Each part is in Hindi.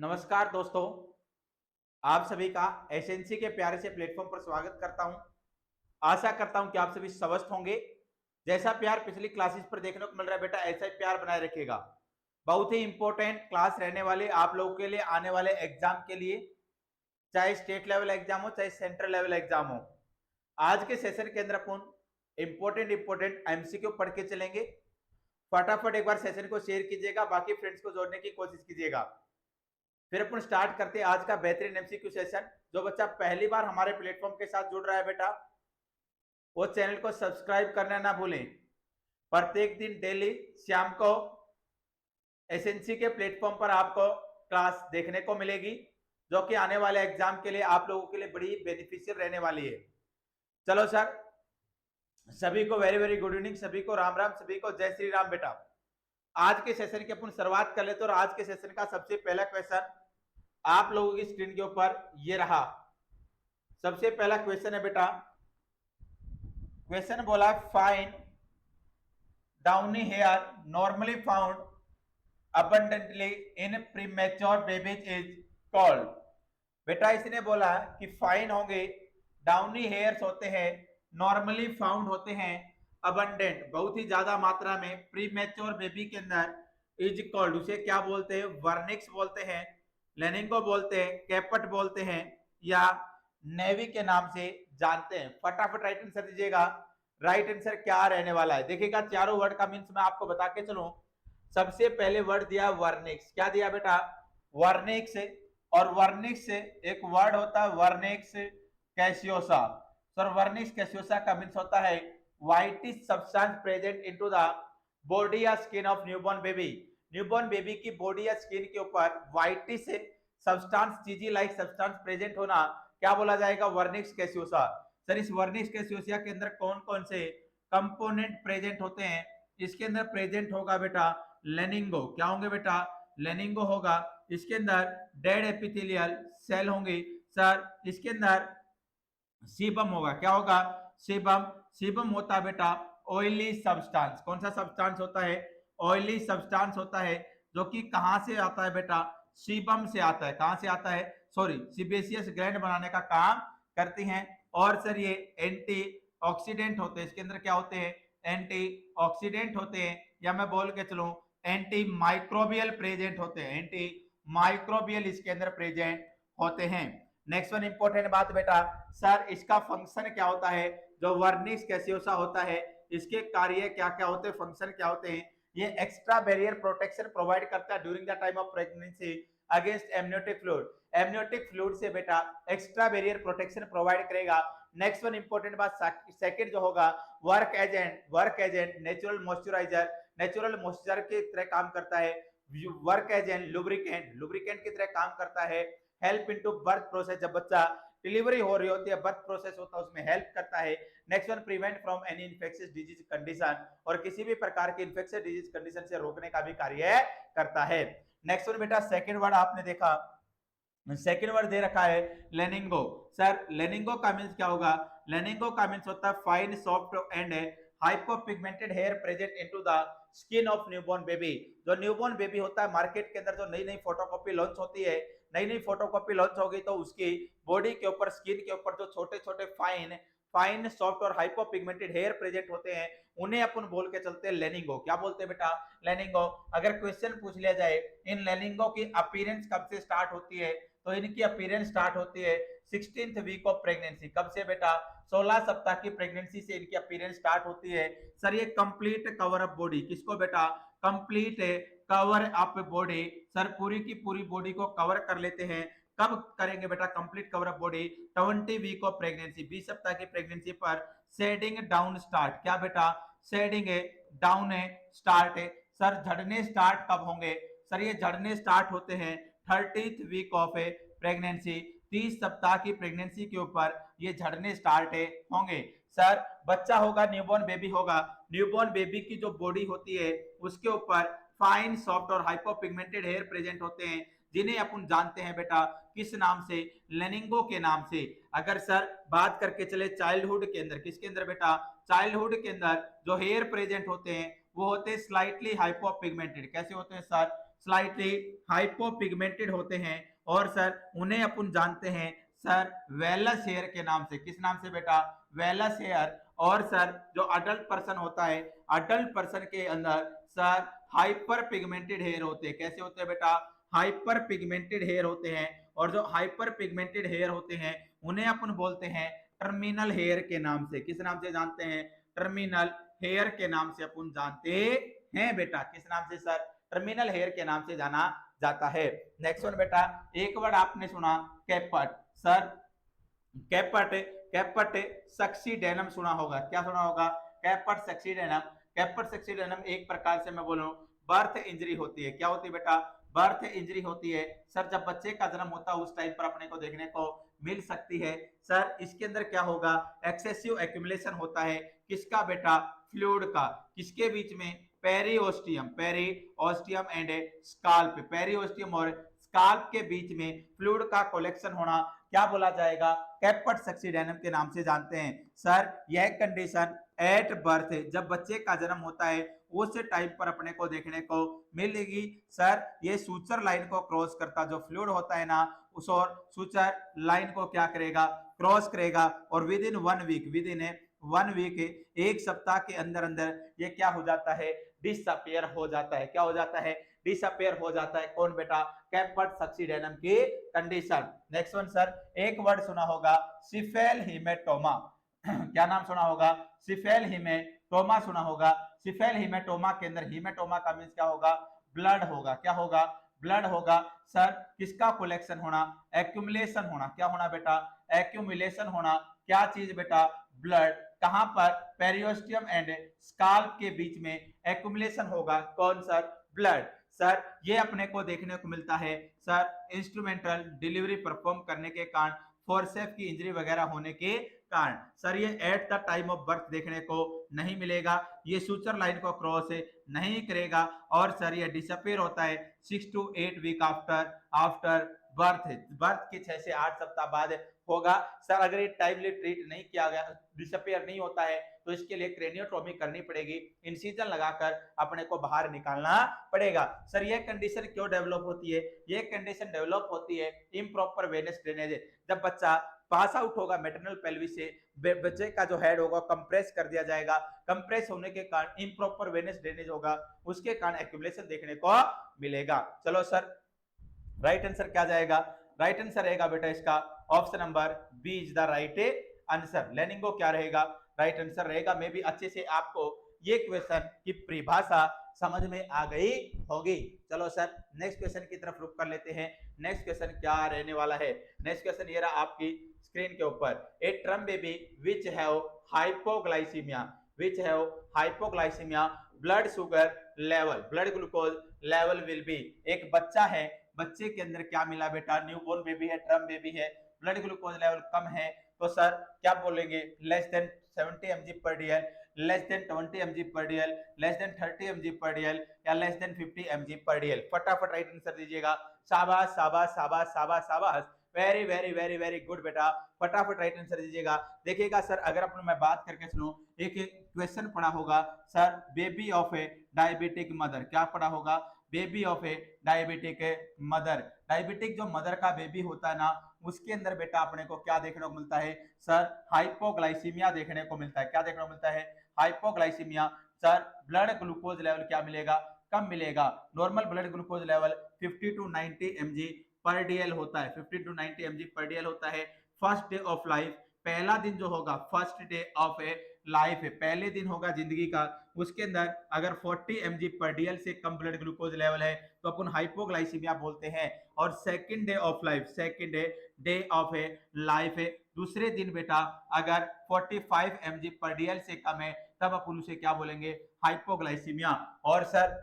नमस्कार दोस्तों, आप सभी का एसएनसी के प्यारे से प्लेटफॉर्म पर स्वागत करता हूं। आशा करता हूं कि आप सभी स्वस्थ होंगे। जैसा प्यार पिछली क्लासेस पर देखने को मिल रहा है बेटा, ऐसा ही प्यार बनाए रखिएगा। बहुत ही इंपॉर्टेंट क्लास रहने वाली आप लोगों के लिए आने वाले एग्जाम के लिए, चाहे स्टेट लेवल एग्जाम हो चाहे सेंट्रल लेवल एग्जाम हो। आज के सेशन के अंदर अपन इंपॉर्टेंट एमसीक्यू पढ़ के चलेंगे। फटाफट एक बार सेशन को शेयर कीजिएगा, बाकी फ्रेंड्स को जोड़ने की कोशिश कीजिएगा। फिर अपन स्टार्ट करते हैं आज का बेहतरीन एमसीक्यू सेशन। जो बच्चा पहली बार हमारे प्लेटफॉर्म के साथ जुड़ रहा है बेटा, वो चैनल को सब्सक्राइब करना ना भूलें। प्रत्येक दिन डेली शाम को एसएनसी के प्लेटफॉर्म पर आपको क्लास देखने को मिलेगी, जो कि आने वाले एग्जाम के लिए आप लोगों के लिए बड़ी बेनिफिशियल रहने वाली है। चलो सर, सभी को वेरी वेरी गुड इवनिंग, सभी को राम राम, सभी को जय श्री राम। बेटा आज के सेशन की अपन शुरुआत कर लेते हैं और आज के सेशन का सबसे पहला क्वेश्चन आप लोगों की स्क्रीन के ऊपर ये रहा। सबसे पहला क्वेश्चन है बेटा, क्वेश्चन बोला find downy hair normally found abundantly in premature babies is called। बेटा इसने बोला कि फाइन होंगे, डाउनी हेयर्स होते हैं, नॉर्मली फाउंड होते हैं, अबंडेंट बहुत ही ज्यादा मात्रा में प्रीमेच्योर बेबी के अंदर, इज कॉल्ड उसे क्या बोलते हैं? वर्निक्स बोलते हैं, लेनिंगो बोलते हैं, कैपट बोलते हैं, या नेवी के नाम से जानते हैं। फटाफट राइट आंसर दीजिएगा। राइट आंसर क्या रहने वाला है देखिएगा। चारों वर्ड का मीन्स मैं आपको बता के चलूं। सबसे पहले वर्ड दिया वर्निक्स, क्या दिया बेटा? वर्निक्स। और वर्निक्स से एक वर्ड होता है vernix caseosa. Sir vernix caseosa का मीन्स होता है whitish substance present into the body या skin of newborn baby. Newborn baby की बॉडी या स्किन के ऊपर whitish substance, cheesy like substance present होना क्या बोला जाएगा? Vernix caseosa. सर इस वर्निक्स कैसियोसा के अंदर कौन कौन से कंपोनेंट प्रेजेंट होते हैं? इसके अंदर प्रेजेंट होगा बेटा लेनिंगो। क्या होंगे बेटा? लेनिंगो होगा। इसके अंदर डेड एपिथेलियल सेल होंगे। सर इसके अंदर सीबम होगा। क्या होगा? सीबम। सीबम होता है बेटा ऑयली सब्सटेंस। कौन सा सब्सटेंस होता है? ऑयली सब्सटेंस होता है, जो कि कहां से आता है बेटा? सीबम से आता है। कहां से आता है? सॉरी, सीबेसियस ग्लैंड बनाने का काम करती हैं। और सर ये एंटी ऑक्सीडेंट होते हैं। इसके अंदर क्या होते हैं? एंटी ऑक्सीडेंट होते हैं, या मैं बोल के चलूं एंटी माइक्रोबियल प्रेजेंट होते हैं। एंटी माइक्रोबियल इसके अंदर प्रेजेंट होते हैं। नेक्स्ट वन इंपॉर्टेंट बात बेटा, सर इसका फंक्शन क्या होता है? जो वर्निक्स कैसियोसा होता है, इसके कार्य क्या क्या होते हैं, फंक्शन क्या होते हैं? ये एक्स्ट्रा बैरियर प्रोटेक्शन प्रोवाइड करता है during the time of pregnancy against amniotic fluid. Amniotic fluid से बेटा एक्स्ट्रा बैरियर प्रोटेक्शन प्रोवाइड करेगा। नेक्स्ट वन इंपॉर्टेंट बात सेकंड जो होगा, work agent. Work agent natural moisturiser, natural moisture की तरह काम करता है। वर्क एजेंट लुब्रिकेंट, लुब्रिकेंट की तरह काम करता है। हेल्प इनटू बर्थ प्रोसेस, जब बच्चा डिलीवरी हो रही होती है, बर्थ प्रोसेस होता है, उसमें हेल्प करता है। Next one prevent from any infectious disease condition, और किसी भी प्रकार की इन्फेक्शियस डिजीज कंडीशन से रोकने का भी कार्य करता है। नेक्स्ट वन बेटा सेकंड वर्ड आपने देखा, सेकंड वर्ड दे रखा है लेनिंगो। सर लेनिंगो का मींस क्या होगा? लेनिंगो का मींस होता है fine soft and hypopigmented hair present into the skin of newborn baby. जो न्यूबॉर्न बेबी होता है, मार्केट के अंदर जो नई नई फोटोकॉपी लॉन्च होती है, नई नई फोटोकॉपी लॉन्च होगी तो उसकी बॉडी के ऊपर, स्किन के ऊपर जो छोटे छोटे फाइन फाइन सॉफ्ट और हाइपोपिगमेंटेड हेयर प्रेजेंट होते हैं, उन्हें अपन बोल के चलते हैं लेनिंगो। क्या बोलते हैं बेटा? लेनिंगो। अगर क्वेश्चन पूछ लिया जाए इन लेनिंगो की अपीयरेंस कब से स्टार्ट होती है, तो इनकी अपीयरेंस स्टार्ट होती है 16th वीक ऑफ प्रेगनेंसी। कब से बेटा? 16 सप्ताह की प्रेगनेंसी से इनकी अपीयरेंस स्टार्ट होती है। सर ये कंप्लीट कवर अप बॉडी, किसको बेटा? Complete cover up body. Sir पूरी की पूरी बॉडी को कवर कर लेते हैं। कब करेंगे बेटा complete cover up body? 20 week of pregnancy, 20 सप्ताह की प्रेगनेंसी पर शेडिंग डाउन स्टार्ट। क्या बेटा? Shedding down start. सर झड़ने स्टार्ट कब होंगे? सर ये झड़ने स्टार्ट होते हैं 30th वीक ऑफ प्रेगनेंसी, 30 सप्ताह की प्रेगनेंसी के ऊपर ये झड़ने स्टार्ट होंगे। सर बच्चा होगा, न्यूबॉर्न बेबी होगा, न्यूबॉर्न बेबी की जो बॉडी होती है उसके ऊपर फाइन सॉफ्ट और हाइपोपिगमेंटेड हेयर प्रेजेंट होते हैं, जिन्हें अपन जानते हैं बेटा किस नाम से? लेनिंगो के नाम से। अगर सर बात करके चले चाइल्डहुड के अंदर, किसके अंदर बेटा? चाइल्डहुड के अंदर जो हेयर प्रेजेंट होते हैं वो होते हैं स्लाइटली हाइपोपिगमेंटेड। कैसे होते हैं सर? स्लाइटली हाइपोपिगमेंटेड होते हैं और सर उन्हें अपन जानते हैं सर वेलस हेयर के नाम से। किस नाम से बेटा? Vellus hair. और सर जो अडल्ट पर्सन होता है, अडल्ट पर्सन के अंदर सर हाइपर पिगमेंटेड हेयर होते हैं। कैसे होते हैं बेटा? हाइपर पिगमेंटेड हेयर होते हैं। और जो हाइपर पिगमेंटेड हेयर होते हैं उन्हें अपन बोलते हैं टर्मिनल हेयर के नाम से। किस नाम से जानते हैं? टर्मिनल हेयर के नाम से अपन जानते हैं बेटा। किस नाम से सर? टर्मिनल हेयर के नाम से जाना जाता है। नेक्स्ट वन बेटा, एक वर्ड आपने सुना कैपट। सर कैपट, कैपट सक्सीडेनम सुना होगा। क्या सुना होगा? कैपट सक्सीडेनम। कैपट सक्सीडेनम एक प्रकार से मैं बोलूं बर्थ इंजरी होती है। क्या होती है बेटा? बर्थ इंजरी होती है। सर जब बच्चे का जन्म होता है उस टाइम पर अपने को देखने को मिल सकती है। सर इसके अंदर क्या होगा? एक्सेसिव एक्यूमुलेशन होता है। किसका बेटा? फ्लूइड का। किसके बीच में? Periosteum, periosteum and scalp. Periosteum और स्काल्प के बीच में फ्लूइड का कलेक्शन होना क्या बोला जाएगा? कैपट सक्सीडेनम के नाम से जानते हैं। सर यह कंडीशन एट बर्थ, जब बच्चे का जन्म होता है उस टाइम पर अपने को देखने को मिलेगी। सर ये सूचर लाइन को क्रॉस करता जो फ्लूइड होता है ना, उस और सूचर लाइन को क्या करेगा? क्रॉस करेगा। और within 1 week, within 1 week, एक सप्ताह के अंदर अंदर ये क्या हो जाता है? डिसअपियर हो जाता है। क्या हो जाता है? डिसअपियर हो जाता है। कौन बेटा? कैपट सक्सीडेनम की कंडीशन। नेक्स्ट वन सर, एक वर्ड सुना होगा सिफेल हिमेटोमा। क्या नाम सुना होगा? सिफेल हिमेटोमा सुना होगा। सिफेल हिमेटोमा के अंदर हिमेटोमा का मींस क्या होगा? ब्लड होगा। क्या होगा? ब्लड होगा। सर किसका कलेक्शन होना? एक्यूमुलेशन होना। क्या होना बेटा? एक्यूमुलेशन होना। क्या चीज बेटा? ब्लड। कहां पर? पेरियोस्टियम एंड स्काल्प के बीच में एक्यूमुलेशन होगा। कौन सर? ब्लड। सर ये अपने को देखने को मिलता है सर इंस्ट्रूमेंटल डिलीवरी परफॉर्म करने के कारण, फोर्सेप की इंजरी वगैरह होने के कारण। सर ये at the time of birth देखने को नहीं मिलेगा। ये सूचर लाइन को क्रॉस नहीं करेगा। और सर ये डिसअपियर होता है 6 to 8 week after after birth. Birth के 6 से 8 सप्ताह बाद होगा। सर अगर ये टाइमली ट्रीट नहीं किया गया, डिसअपियर नहीं होता है, तो इसके लिए क्रेनियोटोमी करनी पड़ेगी। इंसिजन लगाकर अपने को बाहर निकालना पड़ेगा। सर ये कंडीशन क्यों डेवलप होती है? ये कंडीशन डेवलप होती है इम्प्रॉपर वेनस ड्रेनेज। जब बच्चा पास आउट होगा मेटरनल पेल्विस से, बच्चे का जो हेड होगा कंप्रेस कर दिया जाएगा। कंप्रेस होने के कारण इम्प्रॉपर वेनस ड्रेनेज होगा, उसके कारण एक्यूमुलेशन देखने को मिलेगा। चलो सर राइट आंसर क्या जाएगा? राइट आंसर रहेगा बेटा इसका option number B is the right answer. Lanugo क्या रहेगा? राइट आंसर रहेगा। मे भी अच्छे से आपको ये क्वेश्चन की परिभाषा समझ में आ गई होगी। चलो सर नेक्स्ट क्वेश्चन की तरफ रुक कर लेते हैं। नेक्स्ट क्वेश्चन क्या रहने वाला है? नेक्स्ट क्वेश्चन ये रहा आपकी स्क्रीन के ऊपर। A term baby which have hypoglycaemia, which have hypoglycaemia blood sugar level, blood glucose level will be. एक बच्चा है, बच्चे के अंदर क्या मिला बेटा? न्यूबॉर्न बेबी है, ट्रम बेबी है, ब्लड ग्लूकोज लेवल कम है, तो सर क्या बोलेंगे? Less than 70 mg per DL, less than 20 mg per DL, less than 30 mg per DL, या less than 50 mg per DL. फटाफट राइट आंसर दीजिएगा। शाबाश शाबाश शाबाश शाबाश शाबाश, very very very very good बेटा, फटाफट राइट आंसर दीजिएगा। देखिएगा सर अगर अपन मैं बात करके सुनो, एक क्वेश्चन पढ़ा होगा sir baby of A diabetic mother. क्या पढ़ा होगा? Baby of A diabetic mother. Diabetic जो मदर का बेबी होता है ना, उसके अंदर बेटा अपने को क्या देखने को मिलता है? सर हाइपोग्लाइसीमिया देखने को मिलता है। क्या देखने को मिलता है? Hypoglycaemia. Sir blood glucose level क्या मिलेगा? कम मिलेगा। Normal blood glucose level 50 to 90 mg per DL होता है, 50 to 90 mg पर डीएल होता है। फर्स्ट डे ऑफ लाइफ, पहला दिन जो होगा, first day of A life है, पहले दिन होगा जिंदगी का, उसके अंदर अगर 40 mg पर डीएल से कम ब्लड ग्लूकोज लेवल है तो अपन हाइपोग्लाइसीमिया बोलते हैं। और second day of life, second day of A life है, दूसरे दिन बेटा अगर 45 mg पर डीएल से कम है तब अपन उसे क्या बोलेंगे? हाइपोग्लाइसीमिया। और sir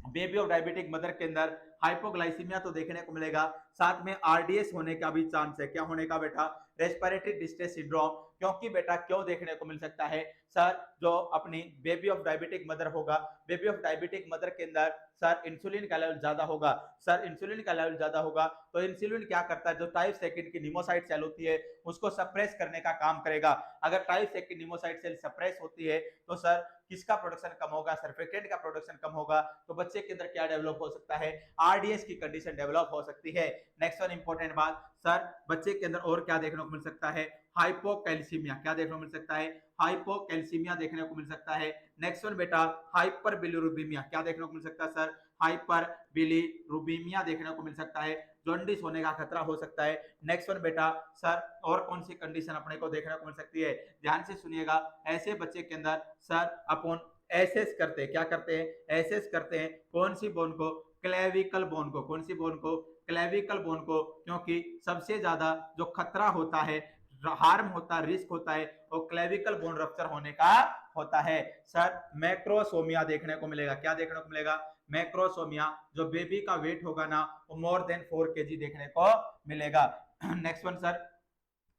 baby of diabetic mother के अंदर हाइपोग्लाइसीमिया तो देखने को मिलेगा, साथ में आरडीएस होने का भी चांस है। क्या होने का बेटा? रेस्पिरेटरी डिस्ट्रेस सिंड्रोम क्योंकि बेटा क्यों देखने को मिल सकता है सर, जो अपनी बेबी ऑफ डायबिटिक मदर होगा, बेबी ऑफ डायबिटिक मदर के अंदर सर इंसुलिन का लेवल ज्यादा होगा। सर इंसुलिन का लेवल ज्यादा होगा तो इंसुलिन क्या करता है, जो टाइप सेकंड की निमोसाइट सेल होती है उसको सप्रेस करने का काम करेगा। अगर टाइप सेकंड निमोसाइट सेल सप्रेस होती है तो सर किसका प्रोडक्शन कम होगा, सर्फेक्टेंट का प्रोडक्शन कम होगा, तो बच्चे के अंदर क्या डेवलप हो सकता है, आरडीएस की कंडीशन डेवलप हो सकती है। नेक्स्ट वन इंपॉर्टेंट बात, सर बच्चे के अंदर और क्या देखने को मिल सकता है, हाइपोकैल्सीमिया, क्या देखने को मिल सकता है, हाइपोकैल्सीमिया देखने को मिल सकता है। नेक्स्ट वन बेटा हाइपर बिलिरुबिमिया, क्या देखने को मिल सकता है सर, हाइपर बिलिरुबिमिया देखने को मिल सकता है, जॉन्डिस होने का खतरा हो सकता है। नेक्स्ट वन बेटा सर और कौन सी कंडीशन अपने को देखने को मिल सकती है, ध्यान से सुनिएगा। ऐसे बच्चे के अंदर सर अपन एसेस करते हैं, क्या करते हैं, एसेस करते हैं कौन सी बोन को, क्लेविकल बोन को, कौन सी बोन को, क्लेविकल बोन को, क्योंकि सबसे ज्यादा जो खतरा होता है, हार्म होता है, रिस्क होता है वो क्लेविकल बोन रप्चर होने का होता है। सर मैक्रोसोमिया देखने को मिलेगा, क्या देखने को मिलेगा, मैक्रोसोमिया, जो बेबी का वेट होगा ना वो मोर देन 4 kg देखने को मिलेगा। Next one sir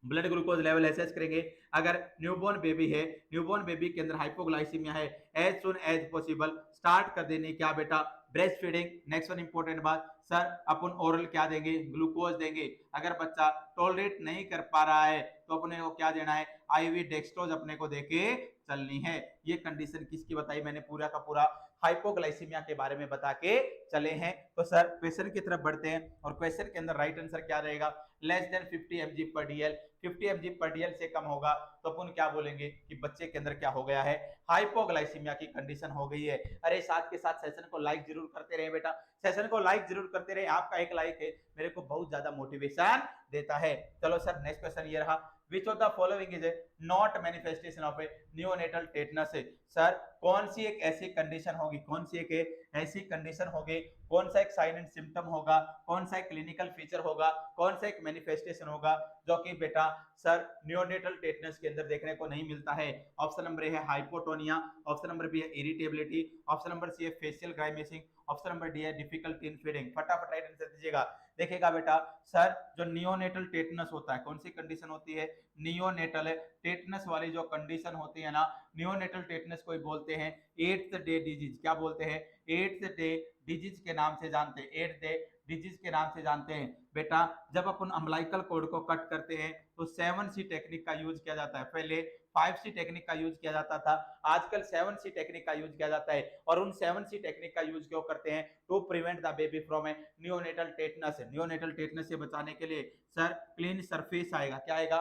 blood glucose level assess करेंगे। अगर न्यूबॉर्न बेबी है, न्यूबॉर्न बेबी के अंदर हाइपोग्लाइसीमिया है, as soon as possible start कर देनी क्या बेटा, breast feeding. Next one important बात, सर अपन ओरल क्या देंगे, ग्लूकोज देंगे। अगर बच्चा टॉलरेट नहीं कर पा रहा है तो अपने को क्या देना है, आईवी डेक्सट्रोज अपने को देके चलनी है। ये कंडीशन किसकी बताई मैंने, पूरा का पूरा हाइपोग्लाइसीमिया के बारे में बता के चले हैं। तो सर क्वेश्चन की तरफ बढ़ते हैं और क्वेश्चन के अंदर राइट आंसर क्या रहेगा, less than 50 mg per DL, 50 mg per DL से कम होगा तो अपन क्या बोलेंगे कि बच्चे के अंदर क्या हो गया है, हाइपोग्लाइसीमिया की कंडीशन हो गई है। अरे साथ के साथ सेशन को लाइक जरूर करते रहे बेटा, सेशन को लाइक जरूर करते रहे, आपका एक लाइक है मेरे को बहुत ज्यादा मोटिवेशन देता है। चलो सर नेक्स्ट क्वेश्चन ये रहा, which of the following is a not manifestation of a neonatal tetanus है। सर कौन सी एक ऐसी कंडीशन होगी, कौन सी एक ऐसी कंडीशन होगी, कौन सा एक साइन एंड सिम्टम होगा, कौन सा एक क्लिनिकल फीचर होगा, कौन सा एक मैनिफेस्टेशन होगा जो कि बेटा सर नियोनेटल टेटनस के अंदर देखने को नहीं मिलता है। ऑप्शन नंबर ए है हाइपोटोनिया, ऑप्शन नंबर बी है इरिटेबिलिटी, ऑप्शन नंबर सी है फेशियल ग्राइमेसिंग, ऑप्शन नंबर डी है डिफिकल्टी इन फीडिंग। फटाफट राइट आंसर दीजिएगा। देखिएगा बेटा सर जो नियोनेटल टेटनस होता है कौन सी कंडीशन होती है, नियोनेटल टेटनस वाली जो कंडीशन होती है ना, नियोनेटल टेटनस को बोलते हैं 8th डे डिजीज, क्या बोलते हैं, 8th डे डिजीज के नाम से जानते हैं, 8th डे डिजीज के नाम से जानते हैं। बेटा जब अपन अम्बलाइकल कोड को कट करते हैं तो 7C टेक्निक का यूज किया जाता है, पहले 5C टेक्निक का यूज किया जाता था, आजकल 7C टेक्निक का यूज किया जाता है। और उन 7C टेक्निक का यूज क्यों करते हैं, to prevent the baby from a neonatal tetanus. Neonatal tetanus से बचाने के लिए सर क्लीन सरफेस आएगा, क्या आएगा,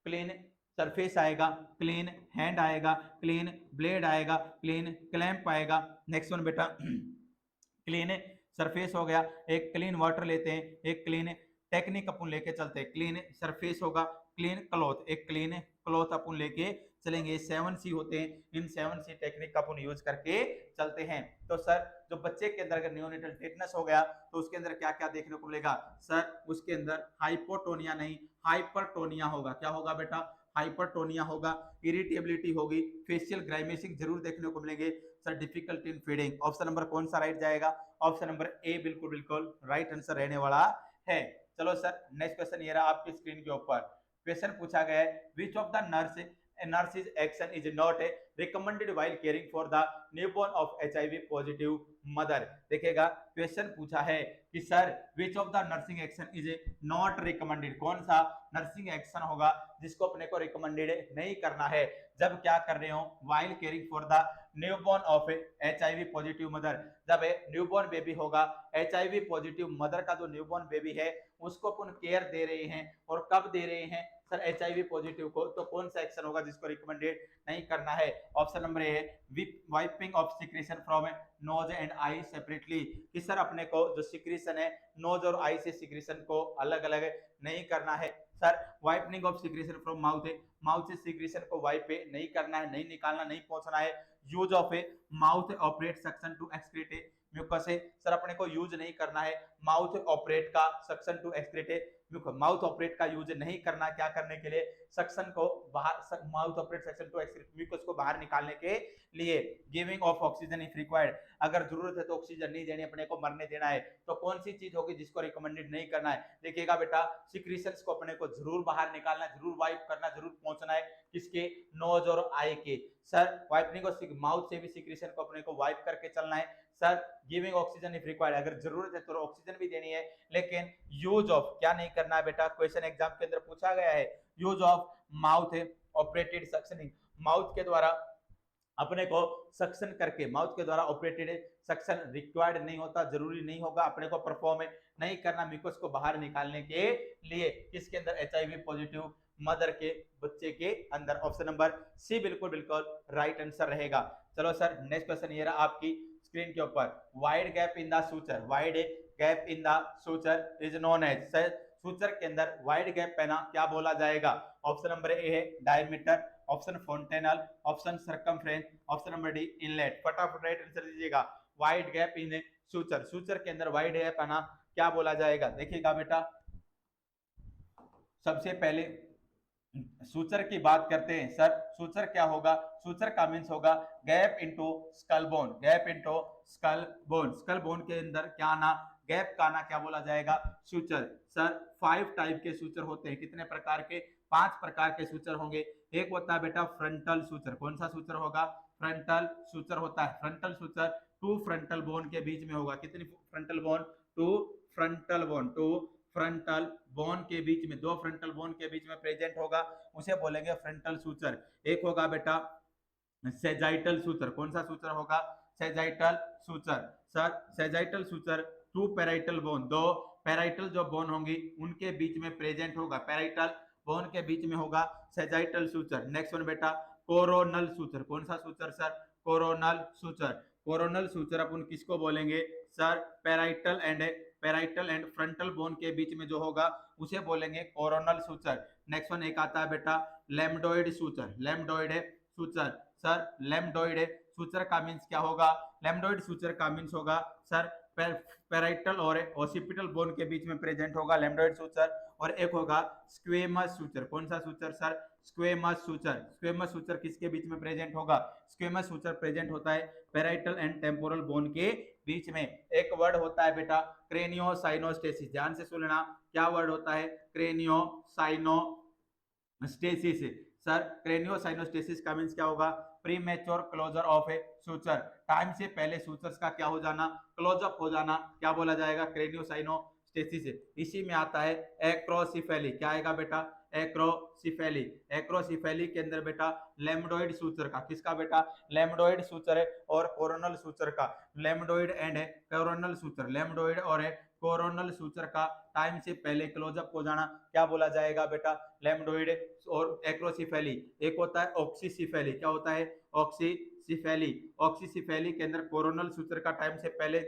क्लीन सरफेस आएगा, क्लीन हैंड आएगा, क्लीन ब्लेड आएगा, क्लीन क्लैंप आएगा। नेक्स्ट वन बेटा क्लीन सरफेस हो गया, एक क्लीन वाटर लेते हैं, एक क्लीन टेक्निक अपन लेके चलते हैं, क्लीन सरफेस होगा, क्लीन क्लॉथ, एक क्लीन क्लॉथ अपन लेके चलेंगे। 7C होते हैं, इन 7C टेक्निक का अपन यूज करके चलते हैं। तो सर जो बच्चे के अंदर अगर नियोनेटल टेटनस हो गया तो उसके अंदर क्या क्या देखने को मिलेगा, सर उसके अंदर हाइपोटोनिया नहीं हाइपरटोनिया होगा, क्या होगा बेटा, हाइपरटोनिया होगा, इरिटेबिलिटी होगी, फेशियल ग्राइमेसिंग जरूर देखने को मिलेंगे। Sir difficulty in feeding, option number कौन सा राइट जाएगा, ऑप्शन नंबर ए बिल्कुल बिल्कुल राइट आंसर रहने वाला है। चलो सर नेक्स्ट क्वेश्चन ये रहा आपकी स्क्रीन के ऊपर, क्वेश्चन पूछा गया है which of the nurse's action is not recommended while caring for the newborn of HIV positive mother। देखिएगा क्वेश्चन पूछा है कि sir which of the nursing action is not recommended, कौन सा नर्सिंग एक्शन होगा जिसको अपने को रिकमेंडेड नहीं करना है जब क्या कर रहे हो, while caring for the newborn of HIV positive mother. जब न्यूबॉर्न बेबी होगा, HIV पॉजिटिव मदर का जो न्यूबॉर्न बेबी है उसको अपन केयर दे रहे हैं, और कब दे रहे हैं सर HIV पॉजिटिव को, तो कौन सा एक्शन होगा जिसको रिकमेंडेड नहीं करना है। ऑप्शन नंबर ए है wiping of secretion from knows and I separately, कि सर अपने को जो सिक्रीशन है नोज और आई से सिक्रीशन को अलग अलग नहीं करना है। Sir wiping off secretion from mouth है, माउथ से सिक्रीशन को वाइप नहीं करना है, नहीं निकालना, नहीं पहुंचना है। Use of a mouth operate suction to excrete mucus है, सर अपने को यूज नहीं करना है माउथ ऑपरेट का suction to excrete mouth operate का यूज नहीं करना, क्या करने के लिए, सक्शन को बाहर, mouth operate suction to mucus को बाहर निकालने के लिए। Giving of oxygen if required, अगर जरूरत है तो ऑक्सीजन नहीं देनी, अपने को मरने देना है, तो कौन सी चीज होगी जिसको रिकमेंडेड नहीं करना है। देखिएगा बेटा, सिक्रीशंस को अपने को जरूर बाहर निकालना, जरूर वाइप करना, जरूर पहुंचना है किसके, नोज और आई के। सर वाइपनिंग को माउथ से भी सिक्रीशन को अपने को वाइप करके चलना है। Sir giving oxygen if required, अगर जरूरत है तो ऑक्सीजन भी देनी है, लेकिन यूज ऑफ क्या नहीं करना है बेटा, क्वेश्चन एग्जाम के अंदर पूछा गया है, use of mouth operated suctioning, mouth के द्वारा अपने को सक्शन करके, माउथ के द्वारा ऑपरेटेड सक्शन रिक्वायर्ड नहीं होता, जरूरी नहीं होगा, अपने को परफॉर्म नहीं करना म्यूकस को बाहर निकालने के लिए। किसके अंदर, एचआईवी पॉजिटिव मदर के बच्चे के अंदर। ऑप्शन नंबर सी बिल्कुल बिल्कुल राइट आंसर रहेगा। चलो सर नेक्स्ट क्वेश्चन ये रहा आपकी स्क्रीन के ऊपर, wide gap in the suture, wide gap in the suture is known as, sir suture के अंदर वाइड गैप पहना क्या बोला जाएगा। ऑप्शन नंबर ए है diameter, option fontanelle, option circumference, option number D inlet. फटाफट राइट आंसर दीजिएगा। Wide gap in suture, suture के अंदर वाइड गैप पहना क्या बोला जाएगा। देखिएगा बेटा, सबसे पहले सूचर की बात करते हैं। सर सूचर क्या होगा, सूचर का मीन्स होगा gap into skull bone, gap into skull bone, skull bone के अंदर क्या आना, गैप का आना क्या बोला जाएगा, सूचर। सर 5 टाइप के सूचर होते हैं, कितने प्रकार के, 5 प्रकार के सूचर होंगे। एक होता है बेटा फ्रंटल सूचर, कौन सा सूचर होगा, फ्रंटल सूचर होता है। फ्रंटल सूचर 2 फ्रंटल बोन के बीच में होगा, कितनी frontal bone, 2 frontal bone, 2 frontal bone के बीच में, 2 फ्रंटल बोन के बीच में प्रेजेंट होगा, उसे बोलेंगे फ्रंटल सूचर। एक होगा बेटा सेजाइटल सूचर, कौन सा सूचर होगा, sagittal suture. Sir sagittal suture 2 parietal bone, 2 parietal जो बोन होंगी उनके बीच में प्रेजेंट होगा, पैराइटल बोन के बीच में होगा सेजाइटल सूचर। नेक्स्ट वन बेटा कोरोनल सूचर, कौन सा suture sir, coronal suture. Coronal suture अपन किसको बोलेंगे sir, parietal and frontal bone के बीच में जो होगा उसे बोलेंगे कोरोनल सूचर। नेक्स्ट वन एक आता है बेटा लैम्डोइड सूचर, लैम्डोइड सूचर। सर लैम्डोइड सूचर का मीन्स क्या होगा, लैम्डोइड सूचर का मीन्स होगा सर पैराइटल और ओसिपिटल बोन के बीच में प्रेजेंट होगा लैम्डोइड सूचर। और एक होगा स्क्वेमस सूचर, कौन सा suture sir, squamous suture. Squamous suture किसके बीच में प्रेजेंट होगा, स्क्वेमस सूचर प्रेजेंट होता है पैराइटल एंड टेम्पोरल बोन के बीच में। एक वर्ड होता है बेटा क्रेनियोसाइनोस्टेसिस, ध्यान से सुनना, क्या वर्ड होता है, क्रेनियोसाइनोस्टेसिस। सर क्रेनियोसाइनोस्टेसिस का मींस क्या होगा, premature closure of a suture, time से पहले सूचर्स का क्या हो जाना, क्लोजअप हो जाना, क्या बोला जाएगा, क्रेनियोसाइनोस्टेसिस। इसी में आता है एक्रोसिफेली, क्या आएगा बेटा, एक्रोसिफेली। एक्रोसिफेली के अंदर बेटा लैम्डोइड सूचर का, किसका बेटा, लैम्डोइड सूचर है और कोरोनल सूचर का, लैम्डोइड एंड कोरोनल सूचर, लैम्डोइड और कोरोनल सूचर का टाइम से पहले क्लोजअप हो जाना क्या बोला जाएगा बेटा, लैम्डोइड और एक्रोसिफेली। एक होता है ऑक्सीसिफेली, क्या होता है, ऑक्सीसिफेली। ऑक्सीसिफेली के अंदर कोरोनल सूचर का टाइम से पहले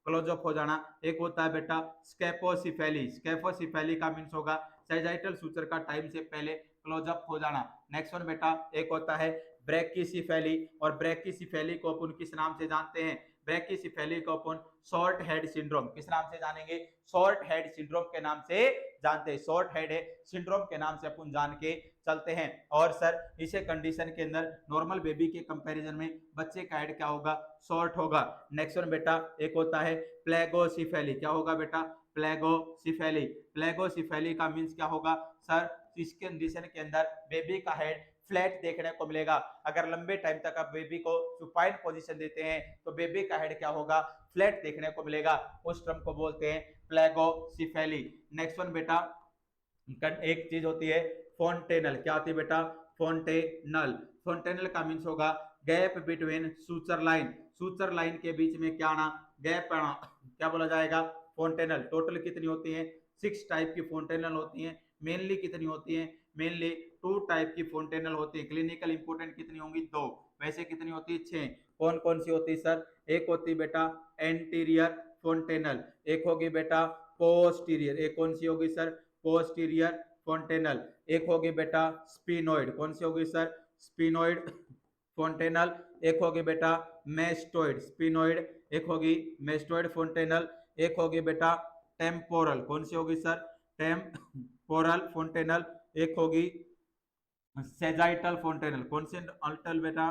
क्लोजअप हो जाना। एक होता है बेटा स्केपोसिफेली, स्केपोसिफेली का मीन्स होगा सेजाइटल सूचर का टाइम से पहले क्लोजअप हो जाना। नेक्स्ट वन बेटा एक होता है ब्रैकिसिफेली, और ब्रैकिसिफेली को अपन किस नाम से जानते हैं, ब्रैकिसिफेली को अपन शॉर्ट हेड सिंड्रोम, किस नाम से जानेंगे, शॉर्ट हेड सिंड्रोम के नाम से जानते हैं, शॉर्ट हेड सिंड्रोम के नाम से अपन जान के चलते हैं। और सर इसे कंडीशन के अंदर नॉर्मल बेबी के कंपैरिजन में बच्चे का हेड क्या होगा, शॉर्ट होगा। नेक्स्ट वन बेटा एक होता है प्लेगोसिफेली, क्या होगा बेटा, प्लेगोसिफेली। प्लेगोसिफेली का मींस क्या होगा सर, इस कंडीशन के अंदर बेबी का हेड फ्लैट देखने को मिलेगा। अगर लंबे टाइम तक आप बेबी को सुपाइन पोजीशन देते हैं तो बेबी का हेड क्या होगा, फ्लैट देखने को मिलेगा, उस टर्म को बोलते हैं प्लेगोसिफेली। नेक्स्ट वन बेटा एक चीज होती है फोंटेनल, क्या होती है बेटा, फोंटेनल। फोंटेनल का मींस होगा gap between suture line, suture line के बीच में क्या आना, गैप आना, क्या बोला जाएगा, फोंटेनल। टोटल कितनी होती है, 6 टाइप की फोंटेनल होती हैं। मेनली कितनी होती है, मेनली 2 टाइप की फोंटेनल होती है। क्लिनिकल इंपोर्टेंट कितनी होंगी, 2। वैसे कितनी होती है, 6। कौन कौन सी होती है सर, एक होती है बेटा एंटीरियर फोंटेनल, एक होगी बेटा पोस्टीरियर, एक कौन सी होगी सर, पोस्टीरियर फोंटेनल, एक होगी बेटा स्पिनोइड, कौन सी होगी सर, स्पिनोइड फोंटेनल, एक होगी बेटा मेस्टोइड स्पिनोइड, एक होगी मेस्टोइड फोंटेनल, एक होगी बेटा टेम्पोरल, कौन सी होगी सर, टेम्पोरल फोंटेनल, एक होगी सेजाइटल फोंटेनल। कौन से अल्टल बेटा?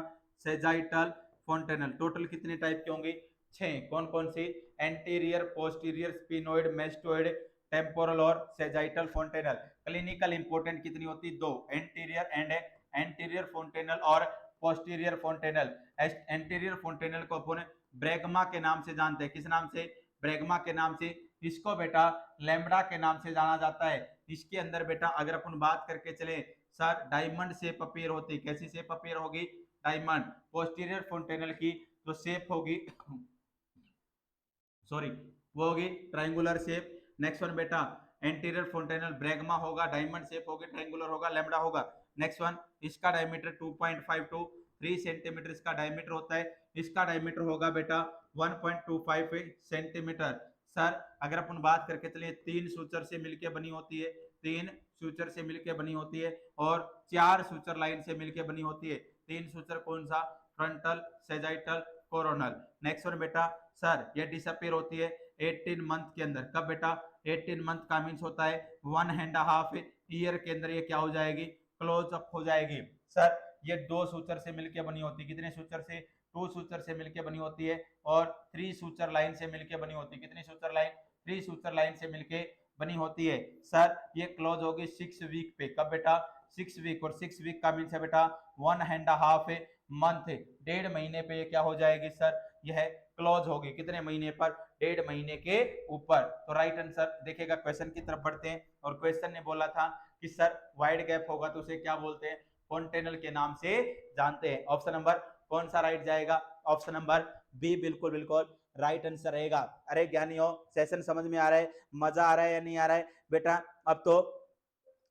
Sagittal fontanelle. टोटल कितने टाइप के होंगे? 6। कौन कौन सी? Anterior, posterior, sphenoid, mastoid, temporal और सेजाइटल फोंटेनल। क्लिनिकल इंपोर्टेंट कितनी होती? 2। एंटीरियर एंड एंटीरियर फोंटेनल और पोस्टीरियर फोंटेनल। एंटीरियर फोंटेनल को अपन ब्रेगमा के नाम से जानते हैं। किस नाम से? ब्रेगमा के नाम से। इसको बेटा लैम्बडा के नाम से जाना जाता है। इसके अंदर बेटा अगर अपन बात करके चले सर, डायमंड शेप अपीयर होती है। कैसी शेप अपीयर होगी? डायमंड। पोस्टीरियर फोंटेनल की जो शेप होगी सॉरी वो होगी ट्रायंगुलर शेप। नेक्स्ट वन बेटा एंटीरियर फोंटेनल ब्रेगमा होगा, डायमंड शेप होगी, ट्रायंगुलर होगा, लैम्बडा होगा। नेक्स्ट वन इसका डायमीटर 2.5 टू 3 सेंटीमीटर इसका डायमीटर होता है। इसका डायमीटर होगा बेटा 1.25 सेंटीमीटर। सर अगर अपन बात करके चलिए 3 सूचर से मिलकर बनी होती है, 3 सूचर से मिलकर बनी होती है और 4 सूचर लाइन से मिलकर बनी होती है। 3 सूचर कौन सा? Frontal, sagittal, coronal. Next one बेटा सर ये डिसअपीयर होती है 18 मंथ के अंदर। कब बेटा? 18 मंथ का मीन्स होता है 1.5 ईयर के अंदर ये क्या हो जाएगी? क्लोज अप हो जाएगी। सर ये 2 सूचर से मिलकर बनी होती है। कितने सूचर से? 2 सूचर से मिलकर बनी होती है और 3 सूचर लाइन से मिलकर बनी होती है। कितनी सूचर लाइन? 3 सूचर लाइन से मिलकर बनी होती है। सर ये क्लोज होगी 6 वीक पे। कब बेटा? 6 वीक। और 6 वीक का मीन्स है बेटा 1.5 मंथ, 1.5 महीने पे ये क्या हो जाएगी सर? यह क्लोज होगी। कितने महीने पर? 1.5 महीने के ऊपर। तो राइट आंसर देखिएगा, क्वेश्चन की तरफ बढ़ते हैं। और क्वेश्चन ने बोला था कि सर वाइड गैप होगा तो उसे क्या बोलते हैं? फोंटेनल के नाम से जानते हैं। ऑप्शन नंबर कौन सा राइट जाएगा? ऑप्शन नंबर बी बिल्कुल बिल्कुल राइट आंसर रहेगा। अरे ज्ञानियों सेशन समझ में आ रहा है? मजा आ रहा है या नहीं आ रहा है? बेटा अब तो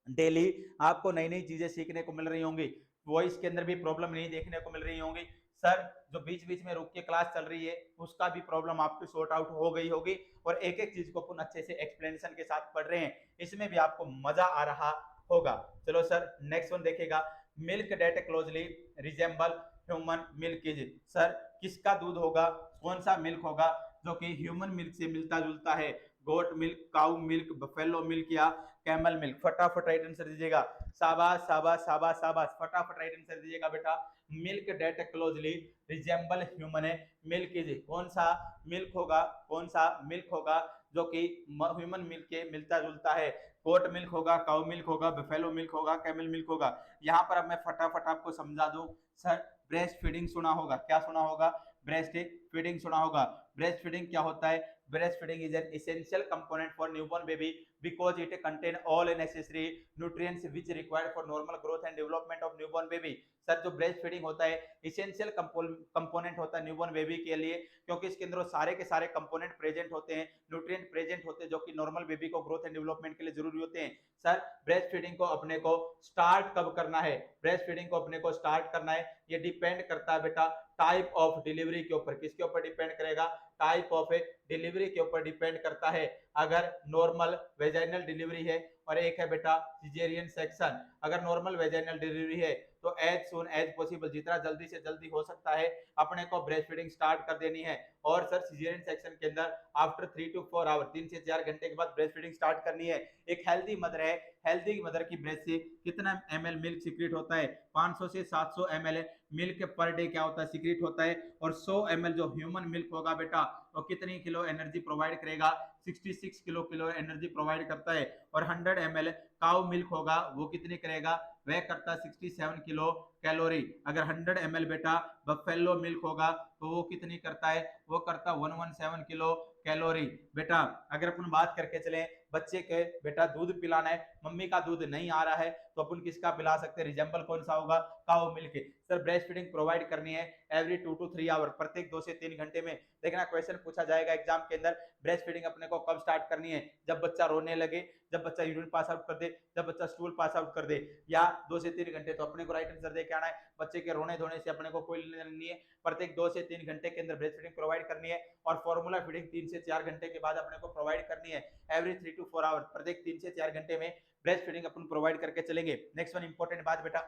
डेली आपको नई नई चीजें सीखने को मिल रही होंगी, वॉइस के अंदर भी प्रॉब्लम नहीं देखने को मिल रही होंगी। सर जो बीच बीच में रुक के क्लास चल रही है उसका भी प्रॉब्लम आपकी सॉर्ट आउट हो गई होगी और एक एक चीज को अपन अच्छे से एक्सप्लेनेशन के साथ पढ़ रहे हैं, इसमें भी आपको मजा आ रहा होगा। चलो सर नेक्स्ट वन देखेगा, milk that closely resemble human milk is. Sir किसका दूध होगा? कौन सा मिल्क होगा जो कि ह्यूमन मिल्क से मिलता जुलता है? Goat milk, cow milk, buffalo milk या कैमल मिल्क? फटाफट राइट आंसर दीजिएगा। शाबाश शाबाश शाबाश शाबाश, फटाफट राइट आंसर दीजिएगा बेटा। Milk that closely resemble human milk is. कौन सा मिल्क होगा? कौन सा मिल्क होगा जो कि ह्यूमन मिल्क के मिलता जुलता है? गोट मिल्क होगा, काउ मिल्क होगा, बफेलो मिल्क होगा, कैमल मिल्क होगा? यहाँ पर अब मैं फटाफट आपको समझा दूं। सर ब्रेस्ट फीडिंग सुना होगा, क्या सुना होगा? ब्रेस्ट फीडिंग सुना होगा। ब्रेस्ट फीडिंग क्या होता है? breastfeeding is an essential component for newborn baby because it contain all necessary nutrients which required for normal growth and development of newborn baby। Sir जो ब्रेस्ट फीडिंग होता है इसेंशियल कंपोनेंट होता है न्यूबॉर्न बेबी के लिए, क्योंकि इसके अंदर सारे के सारे कंपोनेंट प्रेजेंट होते हैं, न्यूट्रिएंट प्रेजेंट होते हैं जो कि नॉर्मल बेबी को ग्रोथ एंड डेवलपमेंट के लिए जरूरी होते हैं। सर ब्रेस्ट फीडिंग को अपने को स्टार्ट कब करना है? ब्रेस्ट फीडिंग को अपने को स्टार्ट करना है ये डिपेंड करता है बेटा टाइप ऑफ डिलीवरी के ऊपर। किसके ऊपर डिपेंड करेगा? टाइप ऑफ डिलीवरी के ऊपर डिपेंड करता है। अगर नॉर्मल वेजाइनल डिलीवरी है और एक है बेटा सिजेरियन सेक्शन, अगर नॉर्मल वेजाइनल डिलीवरी है तो एज सून एज पॉसिबल, जितना जल्दी से जल्दी हो सकता है अपने को ब्रेस्ट फीडिंग स्टार्ट कर देनी है। और सर सिजेरियन सेक्शन के अंदर आफ्टर 3 to 4 आवर, 3 से 4 घंटे के बाद ब्रेस्ट फीडिंग स्टार्ट करनी है। एक हेल्दी मदर है, हेल्दी मदर की ब्रेस्ट से कितना ml मिल्क सीक्रेट होता है? 500 से 700 ml मिल्क पर डे क्या होता है? सीक्रेट होता है। और 100 ml जो ह्यूमन मिल्क होगा बेटा तो कितनी किलो एनर्जी प्रोवाइड करेगा? 66 किलो एनर्जी प्रोवाइड करता है। और 100 ml काउ मिल्क होगा वो कितनी करेगा? वह करता है 67 किलो कैलोरी। अगर 100 ml बेटा बफेलो मिल्क होगा तो वो कितनी करता है? वो करता 117 किलो कैलोरी। बेटा अगर अपन बात करके चले बच्चे के बेटा दूध पिलाना है, मम्मी का दूध नहीं आ रहा है तो अपन किसका पिला सकते हैं? रिजेंबल कौन सा होगा? Cow milk. Sir breast feeding provide करनी है एवरी 2 to 3 आवर, प्रत्येक 2 से 3 घंटे में। देखना क्वेश्चन पूछा जाएगा एग्जाम के अंदर, ब्रेस्ट फीडिंग अपने को कब स्टार्ट करनी है? जब बच्चा रोने लगे, जब बच्चा यूरिन पास आउट कर दे, जब बच्चा स्टूल पास आउट कर दे, या 2 से 3 घंटे। तो अपने को राइट आंसर दे के आना है। बच्चे के रोने धोने से अपने को कोई लेना नहीं है, प्रत्येक 2 से 3 घंटे के अंदर ब्रेस्ट फीडिंग प्रोवाइड करनी है। और फॉर्मूला फीडिंग 3 से 4 घंटे के बाद अपने को प्रोवाइड करनी है एवरी 3 to 4 आवर, प्रत्येक 3 से 4 घंटे में ब्रेस्ट फीडिंग अपन प्रोवाइड करके चलेंगे। नेक्स्ट वन इंपॉर्टेंट बात बेटा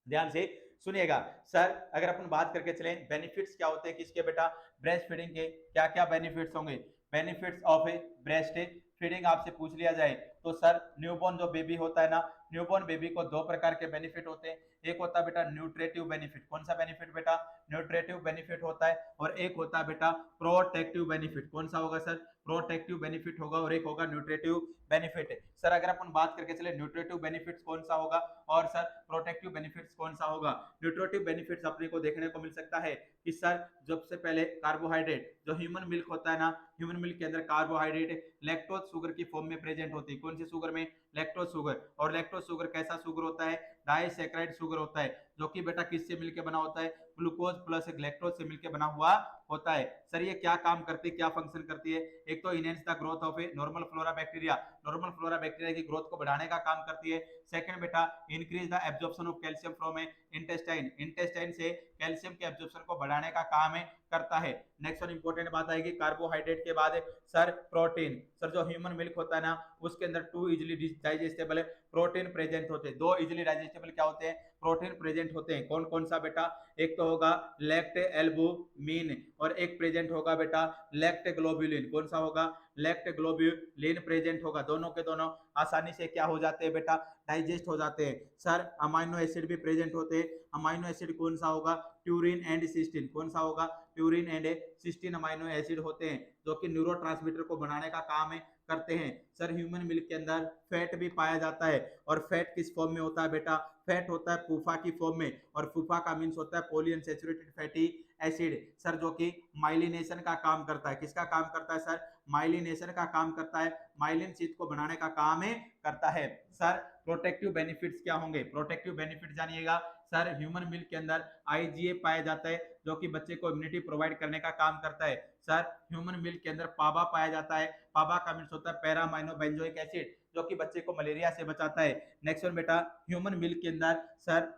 ध्यान से सुनिएगा। सर अगर अपन बात करके चलें बेनिफिट्स क्या होते हैं किसके बेटा? ब्रेस्ट फीडिंग के क्या क्या बेनिफिट्स होंगे? Benefits of A breast feeding आपसे पूछ लिया जाए तो सर न्यूबॉर्न जो बेबी होता है ना, न्यूबॉर्न बेबी को दो प्रकार के बेनिफिट होते हैं। एक होता है बेटा न्यूट्रिटिव बेनिफिट। कौन सा बेनिफिट बेटा? न्यूट्रिटिव बेनिफिट होता है। और एक होता है बेटा प्रोटेक्टिव बेनिफिट। कौन सा होगा सर? प्रोटेक्टिव बेनिफिट होगा और एक होगा न्यूट्रिटिव बेनिफिट। सर अगर अपन बात करके चले न्यूट्रिटिव बेनिफिट्स कौन सा होगा और सर प्रोटेक्टिव बेनिफिट्स कौन सा होगा। न्यूट्रिटिव बेनिफिट्स अपने को देखने को मिल सकता है कि सर सबसे पहले कार्बोहाइड्रेट, जो ह्यूमन मिल्क होता है ना, ह्यूमन मिल्क के अंदर कार्बोहाइड्रेट लैक्टोज शुगर की फॉर्म में प्रेजेंट होती है। कौन सी शुगर में? Lactose sugar. और लैक्टोज शुगर कैसा शुगर होता है? डाइसैकेराइड शुगर होता है, जो कि बेटा किससे मिलकर बना होता है? ग्लूकोज प्लस लैक्टोज से मिलकर बना हुआ होता है। सर ये क्या काम करती है, क्या फंक्शन करती है? एक तो enhance the growth of a normal flora bacteria, normal flora bacteria की ग्रोथ को बढ़ाने का काम करती है। सेकंड बेटा increase the absorption of calcium from A intestine, intestine से कैल्शियम के एब्जॉर्प्शन को बढ़ाने का काम है करता है। नेक्स्ट और इंपॉर्टेंट बात आएगी कार्बोहाइड्रेट के बाद सर प्रोटीन। सर जो ह्यूमन मिल्क होता है ना, उसके अंदर two easily digestible protein present होते हैं। दो इजिली डाइजेस्टेबल क्या होते हैं? प्रोटीन प्रेजेंट होते हैं। कौन कौन सा बेटा? एक तो होगा लैक्ट एल्बुमिन और एक प्रेजेंट होगा बेटा लैक्ट ग्लोबुलिन। कौन सा होगा? लैक्ट ग्लोबुलिन प्रेजेंट होगा। दोनों के दोनों आसानी से क्या हो जाते हैं बेटा? डाइजेस्ट हो जाते हैं। सर अमाइनो एसिड भी प्रेजेंट होते हैं। अमाइनो एसिड कौन सा होगा? Purine and cystine. कौन सा होगा? Purine and cystine amino acid होते हैं, जो कि न्यूरोट्रांसमीटर को बनाने का काम है करते हैं। सर ह्यूमन मिल्क के अंदर फैट भी पाया जाता है। और फैट किस फॉर्म में होता है बेटा? फैट होता है फूफा की फॉर्म में। और फूफा का मीन्स होता है पॉलीअनसैचुरेटेड फैटी एसिड। सर जो कि माइलिनेशन का काम करता है। किसका काम करता है सर? माइलिनेशन का काम करता है, माइलिन शीट को बनाने का काम है करता है। सर प्रोटेक्टिव बेनिफिट्स क्या होंगे? प्रोटेक्टिव बेनिफिट जानिएगा। सर ह्यूमन मिल्क के अंदर आईजीए पाया जाता है, जो कि बच्चे को इम्यूनिटी प्रोवाइड करने का काम करता है। सर ह्यूमन मिल्क के अंदर पाबा पाया जाता है। पाबा का मीन्स होता है पैरामाइनो बेंजोइक एसिड, जो कि बच्चे को मलेरिया से बचाता है। नेक्स्ट वन बेटा ह्यूमन मिल्क के अंदर सर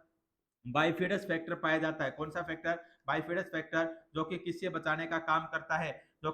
बाइफिडस फैक्टर पाया जाता है। कौन सा फैक्टर? बाइफिडस फैक्टर, जो कि किससे बचाने का काम करता है? जो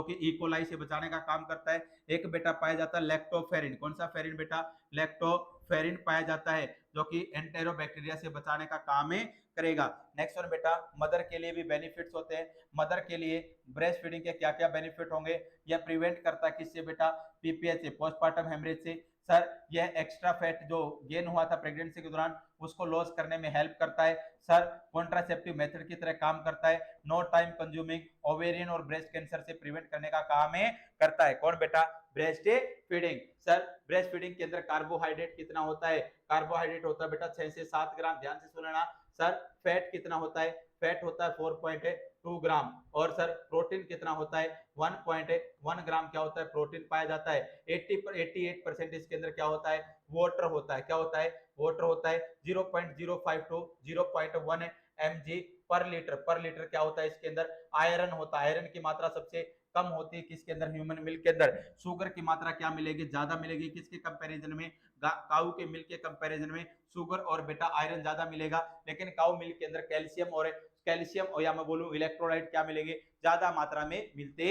कि इकोलाई से बचाने का काम करता है। एक बेटा पाया जाता है लैक्टोफेरिन। कौन सा फेरिन बेटा? लैक्टोफेरिन पाया जाता है, जो कि एंटेरोबैक्टीरिया से बचाने का काम है करेगा। नेक्स्ट वन बेटा मदर के लिए भी बेनिफिट्स होते हैं। मदर के लिए ब्रेस्ट फीडिंग के क्या क्या बेनिफिट होंगे? यह प्रिवेंट करता है किससे बेटा? पीपीएच से, पोस्टपार्टम हेमरेज से। सर यह एक्स्ट्रा फैट जो गेन हुआ था प्रेगनेंसी के दौरान, उसको लॉस करने में हेल्प करता है। सर कॉन्ट्रासेप्टिव मेथड की तरह काम करता है। नो टाइम कंज्यूमिंग, ओवेरियन और ब्रेस्ट कैंसर से प्रिवेंट करने का काम है करता है। कौन बेटा? Breast feeding. Sir breast feeding के अंदर कार्बोहाइड्रेट कितना होता है? कार्बोहाइड्रेट होता है बेटा 6 से 7 ग्राम। ध्यान से सुनना। सर फैट कितना होता है? फैट होता है 4.2 ग्राम। और सर प्रोटीन कितना होता है? 1.1 ग्राम क्या होता है? प्रोटीन पाया जाता है। 88% इसके अंदर क्या होता है? वाटर होता है। क्या होता है? वाटर होता है। 0.05 टू 0.1 mg पर लीटर। पर लीटर क्या होता है इसके अंदर? आयरन होता है। आयरन की मात्रा सबसे कम होती है किसके अंदर? ह्यूमन मिल्क के अंदर। शुगर की मात्रा क्या मिलेगी? ज्यादा मिलेगी किसके कंपैरिजन में? काऊ के मिल्क के कंपैरिजन में शुगर और बेटा आयरन ज्यादा मिलेगा। लेकिन काऊ मिल्क के अंदर कैल्शियम और या मैं बोलूं इलेक्ट्रोलाइट क्या मिलेंगे? ज्यादा मात्रा में मिलते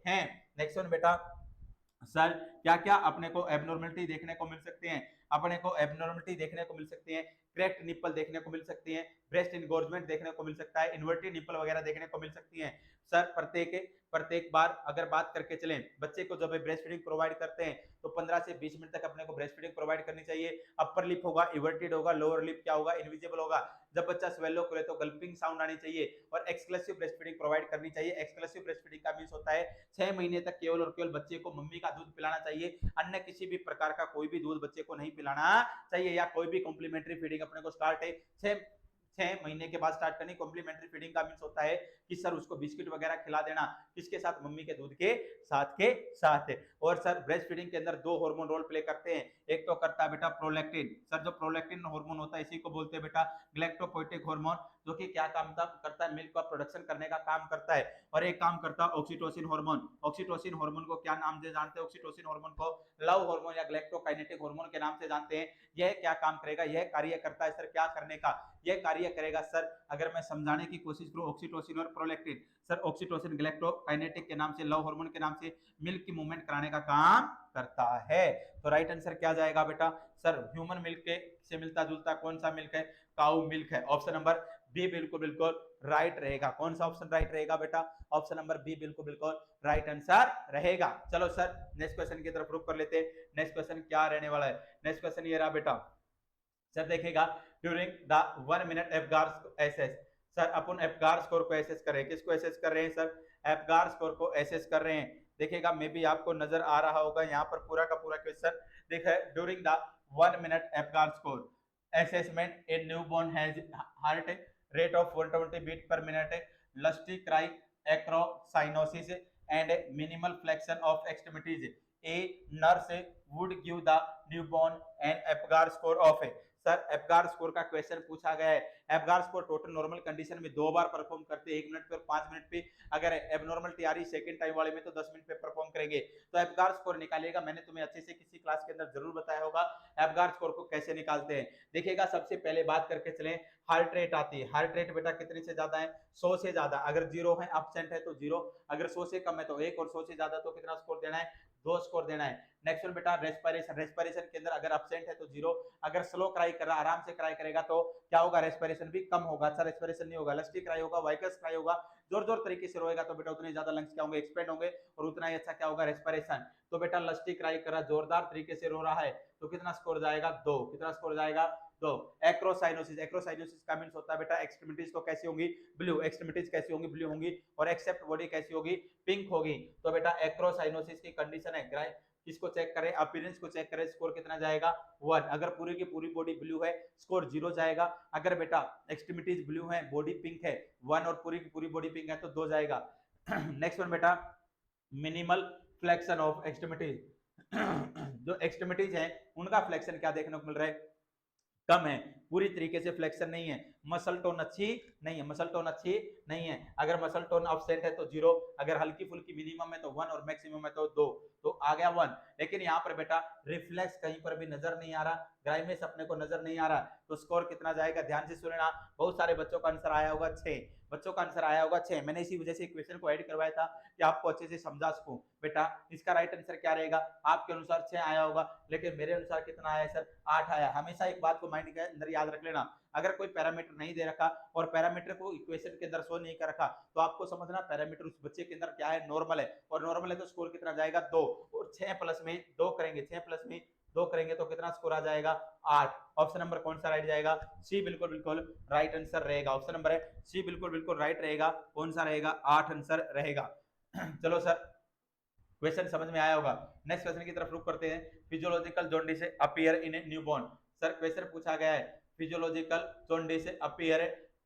हैं। नेक्स्ट वन बेटा सर क्या क्या अपने को एबनॉर्मलिटी देखने को मिल सकते हैं? अपने को एबनॉर्मलिटी देखने को मिल सकती है, क्रैक्ड निप्पल देखने को मिल सकती है, ब्रेस्ट इनगोर्जमेंट देखने को मिल सकता है, इन्वर्टेड निप्पल वगैरह देखने को मिल सकती है। सर प्रत्येक बार अगर बात करके चलें, बच्चे को जब ब्रेस्ट फीडिंग प्रोवाइड करते हैं तो 15 से 20 मिनट तक अपने को ब्रेस्ट फीडिंग प्रोवाइड करनी चाहिए। अपर लिप होगा इवर्टेड होगा, लोअर लिप क्या होगा? इनविजिबल होगा। जब बच्चा स्वेलो करे तो गल्पिंग साउंड आनी चाहिए। और एक्सक्लूसिव ब्रेस्ट फीडिंग प्रोवाइड करनी चाहिए। एक्सक्लूसिव ब्रेस्ट फीडिंग का मींस होता है 6 महीने तक केवल और केवल बच्चे को मम्मी का दूध पिलाना चाहिए। अन्य किसी भी प्रकार का कोई भी दूध बच्चे को नहीं पिलाना चाहिए। या कोई भी कॉम्प्लीमेंट्री फीडिंग अपने को स्टार्ट है 6 महीने के बाद स्टार्ट करनी। कॉम्प्लीमेंट्री फीडिंग का मींस होता है कि सर उसको बिस्किट वगैरह खिला देना, किसके साथ? मम्मी के दूध के साथ। और सर ब्रेस्ट फीडिंग के अंदर दो हार्मोन रोल प्ले करते हैं। एक तो करता है बेटा प्रोलैक्टिन। सर जो प्रोलैक्टिन हार्मोन होता है इसी को बोलते हैं बेटा ग्लैक्टोपोएटिक हार्मोन, जो कि क्या काम करता है? मिल्क का प्रोडक्शन करने का काम करता है। और एक काम करता है ऑक्सीटोसिन हार्मोन। ऑक्सीटोसिन हार्मोन को क्या नाम से जानते हैं? ऑक्सीटोसिन हार्मोन को लव हार्मोन या ग्लैक्टोकाइनेटिक हार्मोन के नाम से जानते हैं। यह क्या काम करेगा? यह कार्य करता है सर क्या करने का? यह कार्य करेगा सर, अगर मैं समझाने की कोशिश करूं, ऑक्सीटोसिन और प्रोलैक्टिन। सर ऑक्सीटोसिन ग्लैक्टोकाइनेटिक के नाम से, लव हार्मोन के नाम से मिल्क की मूवमेंट कराने का काम करता है। तो राइट आंसर क्या जाएगा बेटा? सर ह्यूमन मिल्क के से मिलता जुलता कौन सा मिल्क है? काऊ मिल्क है। ऑप्शन नंबर बी बिल्कुल बिल्कुल राइट रहेगा। कौन सा ऑप्शन राइट रहेगा बेटा? ऑप्शन नंबर बी बिल्कुल बिल्कुल राइट आंसर रहेगा। चलो सर नेक्स्ट क्वेश्चन की तरफ रुक कर लेते हैं। नेक्स्ट क्वेश्चन क्या रहने वाला है? नेक्स्ट क्वेश्चन ये रहा बेटा। सर देखिएगा, during the 1 minute Apgar assess. Sir अपन एफगार स्कोर को एसेस कर रहे हैं। किसको एसेस कर रहे हैं सर? एफगार स्कोर को एसेस कर रहे हैं। देखिएगा मे बी आपको नजर आ रहा होगा यहाँ पर पूरा का पूरा क्वेश्चन। देखिए, during the 1 minute Apgar score assessment, a newborn has heart rate of 120 beat per minute, lusty cry, acrocyanosis, and minimal flexion of extremities. A nurse would give the newborn an Apgar score of है। सर एपगार स्कोर का क्वेश्चन पूछा गया है। Apgar score total normal condition में 2 बार परफॉर्म करते हैं, 1 मिनट पे और 5 मिनट पे। अगर एबनॉर्मल टीआरई सेकंड टाइम वाले में तो 10 मिनट पे परफॉर्म करेंगे। तो एपगार स्कोर निकालिएगा। मैंने तुम्हें अच्छे से किसी क्लास के अंदर जरूर बताया होगा एपगार स्कोर को कैसे निकालते हैं। देखिएगा सबसे पहले बात करके चलें, हार्ट रेट आती है। हार्ट रेट बेटा कितने से ज्यादा है? 100 से ज्यादा। अगर 0 है, एब्सेंट है तो 0, अगर 100 से कम है तो 1, और 100 से ज्यादा तो कितना स्कोर देना है? 2 स्कोर देना है। नेक्स्ट वन बेटा रेस्पिरेशन। रेस्पिरेशन के अंदर अगर एब्सेंट है तो 0, अगर स्लो क्राई कर रहा, आराम से क्राई करेगा तो क्या होगा? रेस्पिरेशन भी कम होगा। अच्छा रेस्पिरेशन नहीं होगा, लस्टी क्राई होगा, वाइकस क्राई होगा, जोर जोर तरीके से रोएगा तो बेटा उतने ज्यादा लंग्स क्या होंगे? एक्सपेंड होंगे, और उतना ही अच्छा क्या होगा? रेस्पिरेशन। तो बेटा लस्टी क्राई कर रहा, जोरदार तरीके से रो रहा है तो कितना स्कोर जाएगा? 2। कितना स्कोर जाएगा? 2। एक्रोसाइनोसिस। एक्रोसाइनोसिस का मींस होता है बेटा एक्सट्रीमिटीज तो कैसी होंगी? ब्लू। एक्सट्रीमिटीज कैसी होंगी? ब्लू होंगी। और एक्सेप्ट बॉडी कैसी होगी? पिंक होगी। तो बेटा एक्रोसाइनोसिस की कंडीशन है। किसको चेक करें? अपीयरेंस को चेक करें, स्कोर कितना जाएगा? 1। अगर पूरी की पूरी बॉडी ब्लू है, स्कोर 0 जाएगा। अगर बेटा एक्सट्रीमिटीज ब्लू है, बॉडी पिंक है, 1, और पूरी की पूरी बॉडी पिंक है तो 2 जाएगा। नेक्स्ट वन बेटा, मिनिमल फ्लेक्शन ऑफ एक्सट्रीमिटीज। जो एक्सट्रीमिटीज है उनका फ्लेक्शन क्या देखने को मिल रहा है? कम है, पूरी तरीके से फ्लेक्शन नहीं है। मसल टोन अच्छी नहीं है, मसल टोन अच्छी नहीं है। अगर मसल टोन अपसेंट है तो 0, अगर हल्की फुल्की मिनिमम है तो 1, और मैक्सिमम है तो 2, तो आ गया 1। लेकिन यहाँ पर बेटा रिफ्लेक्स कहीं पर भी नजर नहीं आ रहा, ग्राइमेस अपने को नजर नहीं आ रहा, तो स्कोर कितना जाएगा? ध्यान से सुनना। बहुत सारे बच्चों का आंसर आया होगा 6, बच्चों का आंसर आया होगा 6। मैंने इसी वजह से क्वेश्चन को ऐड करवाया था कि आपको अच्छे से समझा सकूं। बेटा इसका राइट आंसर क्या रहेगा? आपके अनुसार 6 आया होगा, लेकिन मेरे अनुसार कितना आया सर? 8 आया। हमेशा एक बात को माइंड के अंदर याद रख लेना, अगर कोई पैरामीटर नहीं दे रखा और पैरामीटर को इक्वेशन के अंदर शो नहीं कर रखा तो आपको समझना पैरामीटर उस बच्चे के अंदर क्या है? नॉर्मल है। और नॉर्मल है तो स्कोर कितना जाएगा? 2। और 6 प्लस में 2 करेंगे, 6 प्लस में 2 करेंगे तो कितना स्कोर आ जाएगा? 8। ऑप्शन नंबर कौन सा राइट जाएगा? सी बिल्कुल बिल्कुल राइट आंसर रहेगा। ऑप्शन नंबर है सी बिल्कुल बिल्कुल राइट रहेगा। कौन सा रहेगा? 8 आंसर रहेगा। चलो सर क्वेश्चन समझ में आया होगा। नेक्स्ट क्वेश्चन की तरफ रुक करते हैं। Physiological jaundice appear in a newborn. Sir question पूछा गया है physiological jaundice appear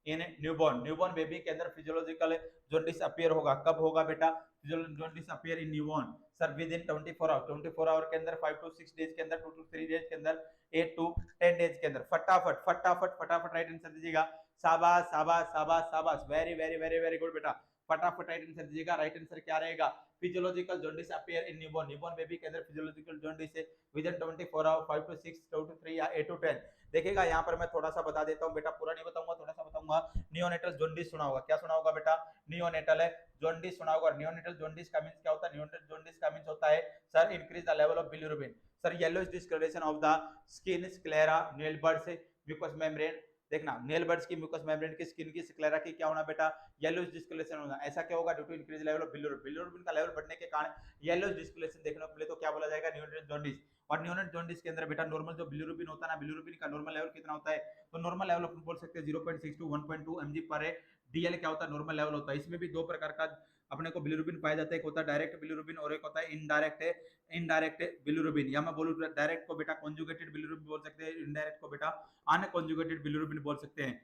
in newborn. Newborn baby के अंदर फिजियोलॉजिकल जॉन्डिस अपीयर होगा। कब होगा बेटा jaundice appear in newborn? Sir within 24 hour. 24 hour के अंदर, 5 to 6 डेज के अंदर, 2 to 3 डेज के अंदर, 8 to 10 डेज के अंदर। फटाफट फटाफट फटाफट राइट आंसर दीजिएगा। शाबाश शाबाश शाबाश शाबाश, very very very very good बेटा। फटाफट राइट आंसर दीजिएगा। राइट आंसर क्या रहेगा? Physiological jaundice appear in newborn. Newborn baby के अंदर फिजियोलॉजिकल जॉन्डिस है with in 24 our, 5 to 6, 2 to 3 या 8 to 10। देखिएगा यहाँ पर मैं थोड़ा सा बता देता हूँ बेटा, पूरा नहीं बताऊंगा, थोड़ा सा बताऊंगा। नियोनेटल जॉन्डिस सुना होगा, क्या सुना होगा बेटा? नियोनेटल है जॉन्डिस सुना होगा। नियोनेटल जॉन्डिस का मींस क्या होता है? नियोनेटल जॉन्डिस का मींस होता है sir increase the level of bilirubin. Sir yellowish discolouration of the skin, sclera, nail buds, mucus membrane. देखना नेल बड्स की, म्यूकस मेम्ब्रेन की, स्किन की, स्क्लेरा की क्या होना बेटा? येलोइश डिस्कलरेशन होना। ऐसा क्या होगा? Due to increase level of bilirubin. Bilirubin का लेवल बढ़ने के कारण येलोइश डिस्कलरेशन देखने को मिले तो क्या बोला जाएगा? Neonatal jaundice. और नियोनेटल जॉन्डिस के अंदर बेटा नॉर्मल जो बिलिरुबिन होता है ना, बिलिरुबिन का नॉर्मल लेवल कितना होता है? तो नॉर्मल लेवल अपन बोल सकते हैं 0.6 to 1.2 mg पर डीएल क्या होता है? नॉर्मल लेवल होता है। इसमें भी 2 प्रकार का अपने को बिलिरुबिन पाया जाता है, एक होता है डायरेक्ट बिलिरुबिन और एक होता है इनडायरेक्ट बिलिरुबिन। या मैं बोलूं डायरेक्ट को बेटा कॉन्जुगेटेड बिलिरुबिन बोल सकते हैं, इनडायरेक्ट को बेटा अनकॉन्जुगेटेड बिलिरुबिन बोल सकते हैं।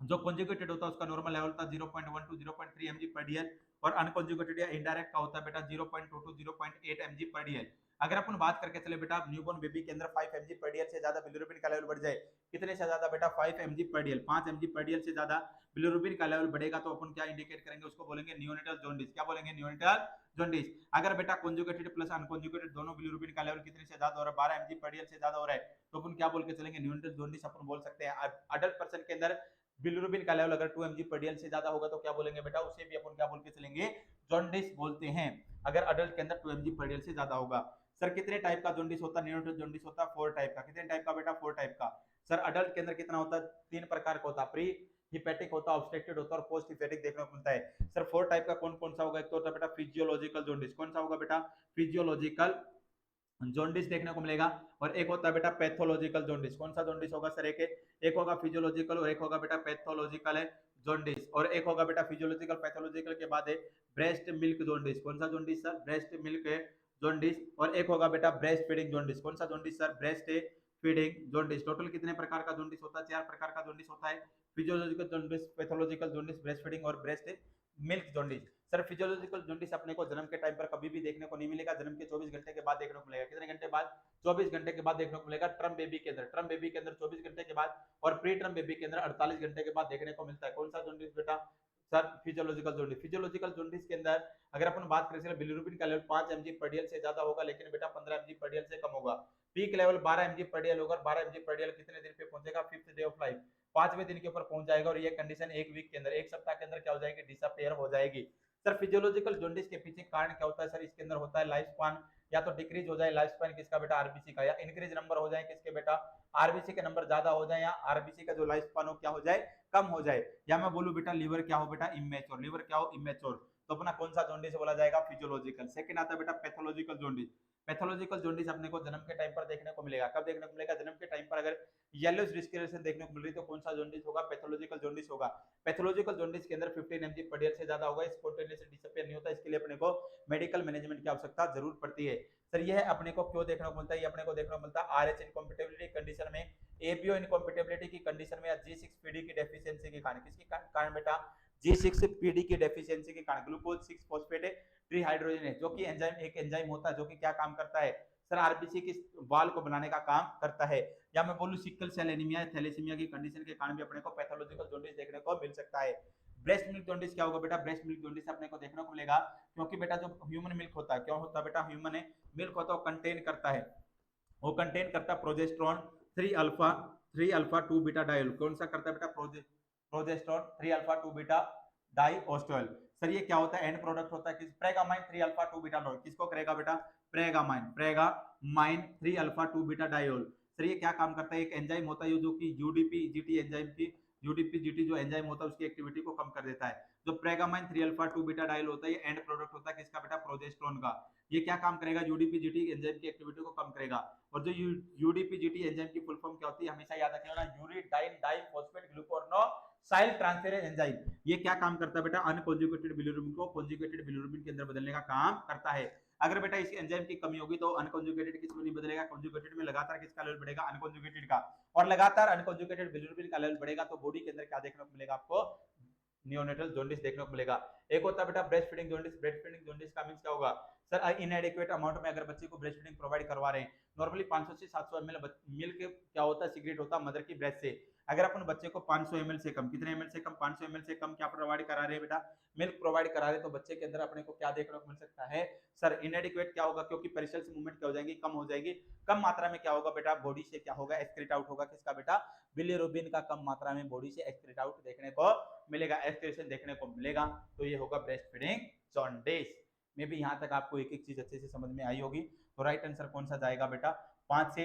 जो कॉन्जुगेटेड होता है उसका नॉर्मल लेवल था 0.1 to 0.3 mg पर डीएल, और अनकॉन्जुगेटेड या इनडायरेक्ट का होता है बेटा 0.2 to 0.8 mg पर डीएल। अगर अपन बात करके चले बेटा न्यूबॉर्न बेबी के अंदर 5 mg पर डीएल से ज्यादा बिलिरुबिन का लेवल बढ़ जाए, कितने से ज्यादा बेटा? 5 mg per DL, 5 mg per DL से ज्यादा बिलिरुबिन का लेवल बढ़ेगा तो अपन क्या इंडिकेट करेंगे? उसको बोलेंगे नियोनेटल जॉन्डिस। क्या बोलेंगे? Neonatal jaundice. अगर बेटा कॉन्जुगेटेड प्लस अनकॉन्जुगेटेड दोनों बिलिरुबिन का लेवल कितने से ज्यादा हो रहा है? 12 mg पर डीएल से ज्यादा हो रहा है तो अपन क्या बोल के चलेंगे? नियोनेटल जॉन्डिस अपन बोल सकते हैं। अडल्ट पर्सन के अंदर बिलिरुबिन का लेवल अगर 2 mg पर डीएल से ज्यादा होगा तो क्या बोलेंगे बेटा? उसे भी अपन क्या बोल के चलेंगे? जॉन्डिस बोलते हैं, अगर अडल्ट के अंदर 2 mg पर डीएल से ज्यादा होगा। सर कितने टाइप का जॉन्डिस होता है? नियोनेटल जॉन्डिस होता है 4 टाइप का। कितने टाइप का बेटा? 4 टाइप का। सर अडल्ट के अंदर कितना होता है, 3 प्रकार का होता है, प्री हिपेटिक होता है, ऑब्स्ट्रक्टेड होता है और पोस्ट हिपेटिक देखने को मिलता है। सर 4 टाइप का कौन कौन सा होगा, एक तो होता है बेटा फिजियोलॉजिकल जॉन्डिस, कौन सा होगा बेटा, फिजियोलॉजिकल जॉन्डिस देखने को मिलेगा, और एक होता है बेटा पैथोलॉजिकल जॉन्डिस, कौन सा जॉन्डिस होगा सर, एक होगा फिजियोलॉजिकल और एक होगा बेटा पैथोलॉजिकल है जॉन्डिस, और एक होगा बेटा फिजियोलॉजिकल पैथोलॉजिकल के बाद है ब्रेस्ट मिल्क जॉन्डिस, कौन सा jaundice sir, breast milk jaundice, और एक होगा बेटा ब्रेस्ट फीडिंग जॉन्डिस, कौन सा jaundice sir, breast feeding jaundice. Total कितने प्रकार का जॉन्डिस होता है, 4 प्रकार का जॉन्डिस होता है, physiological jaundice, pathological jaundice, breast feeding और breast milk jaundice. Sir physiological jaundice अपने को जन्म के टाइम पर कभी भी देखने को नहीं मिलेगा, जन्म के 24 घंटे के बाद देखने को मिलेगा, कितने घंटे बाद, 24 घंटे के बाद देखने को मिलेगा टर्म बेबी के अंदर, टर्म बेबी के अंदर 24 घंटे के बाद, और प्री टर्म बेबी के अंदर 48 घंटे के बाद देखने को मिलता है। कौन सा जॉन्डिस बेटा sir, physiological jaundice. Physiological jaundice के अंदर अगर अपन बात करें बिलिरुबिन का लेवल 5 mg per dl से ज्यादा होगा, लेकिन बेटा 15 mg per dl से कम होगा। Peak level 12 mg per dl होगा, 12 mg per dl कितने दिन पे पहुंचेगा, 5th डे ऑफ लाइफ, 5वें दिन के ऊपर पहुंच जाएगा, और ये कंडीशन एक वीक के अंदर, एक सप्ताह के अंदर क्या हो जाएगी, डिसअपियर हो जाएगी। सर फिजियोलॉजिकल जॉन्डिस के पीछे कारण क्या होता है सर, इसके अंदर होता है लाइफ स्पान, या तो डिक्रीज हो जाए लाइफ स्पान किसका बेटा, आरबीसी का, या इंक्रीज नंबर हो जाए किसके बेटा, आरबीसी के नंबर ज्यादा हो जाए, या आरबीसी का जो लाइफ स्पान हो क्या हो जाए, कम हो जाए, या मैं बोलूं बेटा लीवर क्या हो बेटा, इमेच्योर, लीवर क्या हो, इमेच्योर। तो अपना कौन सा जॉन्डिस बोला जाएगा, फिजियोलॉजिकल। सेकंड आता है बेटा पैथोलॉजिकल जॉन्डिस। पैथोलॉजिकल जॉन्डिस अपने को जन्म के टाइम पर देखने को मिलेगा, कब देखने को मिलेगा, जन्म के टाइम पर अगर येलोइश डिस्कलरेशन देखने को मिल रही तो कौन सा जॉन्डिस होगा, पैथोलॉजिकल जॉन्डिस होगा। पैथोलॉजिकल जॉन्डिस के अंदर 15 mg per dl से ज्यादा होगा, स्पॉन्टेनियसली डिसअपियर नहीं होता, इसके लिए अपने को मेडिकल मैनेजमेंट की आवश्यकता जरूर पड़ती है। सर ये है अपने को क्यों देखने को मिलता है, ये अपने को देखने को मिलता है आरएच इनकॉम्पिटेबिलिटी कंडीशन में, एबीओ इनकॉम्पिटेबिलिटी की कंडीशन में, या G6PD की डेफिशिएंसी के कारण, किसके कारण बेटा, G6PD की डेफिशिएंसी के कारण, ग्लूकोज 6 फॉस्फेट ट्रीहाइड्रोजनेज, जो कि एंजाइम, एक एंजाइम होता है जो कि क्या काम करता है सर, आरबीसी की वाल को बनाने का काम करता है। या मैं बोलूं सिकल सेल एनीमिया, थैलेसीमिया की कंडीशन के कारण भी अपने को पैथोलॉजिकल जॉन्डिस देखने को मिल सकता है। ब्रेस्ट मिल्क जॉन्डिस क्या होगा बेटा, ब्रेस्ट मिल्क जॉन्डिस अपने को देखने को मिलेगा, क्योंकि बेटा जो ह्यूमन मिल्क होता है, क्या होता है बेटा, ह्यूमन मिल्क होता है, कंटेन करता है, वो कंटेन करता है प्रोजेस्टेरोन 3 अल्फा 2 बीटा डायोल, कौन सा करता है बेटा, प्रोजेस्टेरोन 3 अल्फा 2 बीटा डाइओस्टेरोल। सर ये क्या होता है, एंड प्रोडक्ट होता है किस, प्रेगामाइन 3 अल्फा 2 बीटा डायोल, किसको करेगा बेटा, प्रेगामाइन 3 अल्फा 2 बीटा डायोल। सर ये क्या काम करता है, एक एंजाइम होता है जो कि यूडीपी जीटी एंजाइम की, यूडीपी जीटी जो एंजाइम होता है उसकी एक्टिविटी को कम कर देता है। जो प्रेगामाइन 3 अल्फा 2 बीटा डायोल होता है, ये एंड प्रोडक्ट होता है किसका बेटा, प्रोजेस्टेरोन का। ये क्या काम करेगा, यूडीपी जीटी एंजाइम की एक्टिविटी को कम करेगा। और जो यूडीपी जीटी एंजाइम की फुल फॉर्म क्या होती है, हमेशा याद रखिएगा ना, यूरिडाइन डाइफॉस्फेट ग्लूकोरोनोसाइल ट्रांसफेरेज एंजाइम। ये क्या काम करता है बेटा, अनकॉन्जुगेटेड बिलिरुबिन को कॉन्जुगेटेड बिलिरुबिन के अंदर बदलने का काम करता है। अगर बेटा इस एंजाइम की कमी होगी तो अनकॉन्जुगेटेड किस में नहीं बदलेगा, कॉन्जुगेटेड में लगातार किसका लेवल बढ़ेगा, अनकॉन्जुगेटेड का, और लगातार अनकॉन्जुगेटेड बिलिरुबिन का लेवल बढ़ेगा तो बॉडी के अंदर क्या देखने को मिलेगा आपको, नियोनेटल जॉन्डिस देखने को मिलेगा। एक होता है बेटा breast feeding jaundice, breast feeding jaundice का मींस क्या होगा सर, इनएडिक्वेट अमाउंट में अगर बच्चे को ब्रेस्ट फीडिंग प्रोवाइड करवा रहे हैं, नॉर्मली 500 से 700 ml मिल्क क्या होता है, सीक्रेट होता है मदर की ब्रेस्ट से। अगर अपन बच्चे को 500 ml से कम, कितने ml से कम, 500 ml से कम क्या प्रोवाइड करा रहे हैं बेटा, मिल्क प्रोवाइड करा रहे हैं, तो बच्चे के अंदर अपने को क्या देखने को मिल सकता है सर, इनएडिक्वेट क्या होगा, क्योंकि पेरिशल्स मूवमेंट क्या हो जाएंगी, कम हो जाएगी। कम मात्रा में क्या होगा बेटा, बॉडी से क्या होगा, एक्सक्रीट आउट होगा किसका बेटा, बिलिरुबिन का कम मात्रा में बॉडी से एक्सक्रीट आउट देखने को मिलेगा, एक्सक्रीशन देखने को मिलेगा। तो ये होगा ब्रेस्ट फीडिंग जॉन्डिस। मे भी यहाँ तक आपको एक एक चीज अच्छे से समझ में आई होगी। तो राइट आंसर कौन सा जाएगा बेटा, 5 से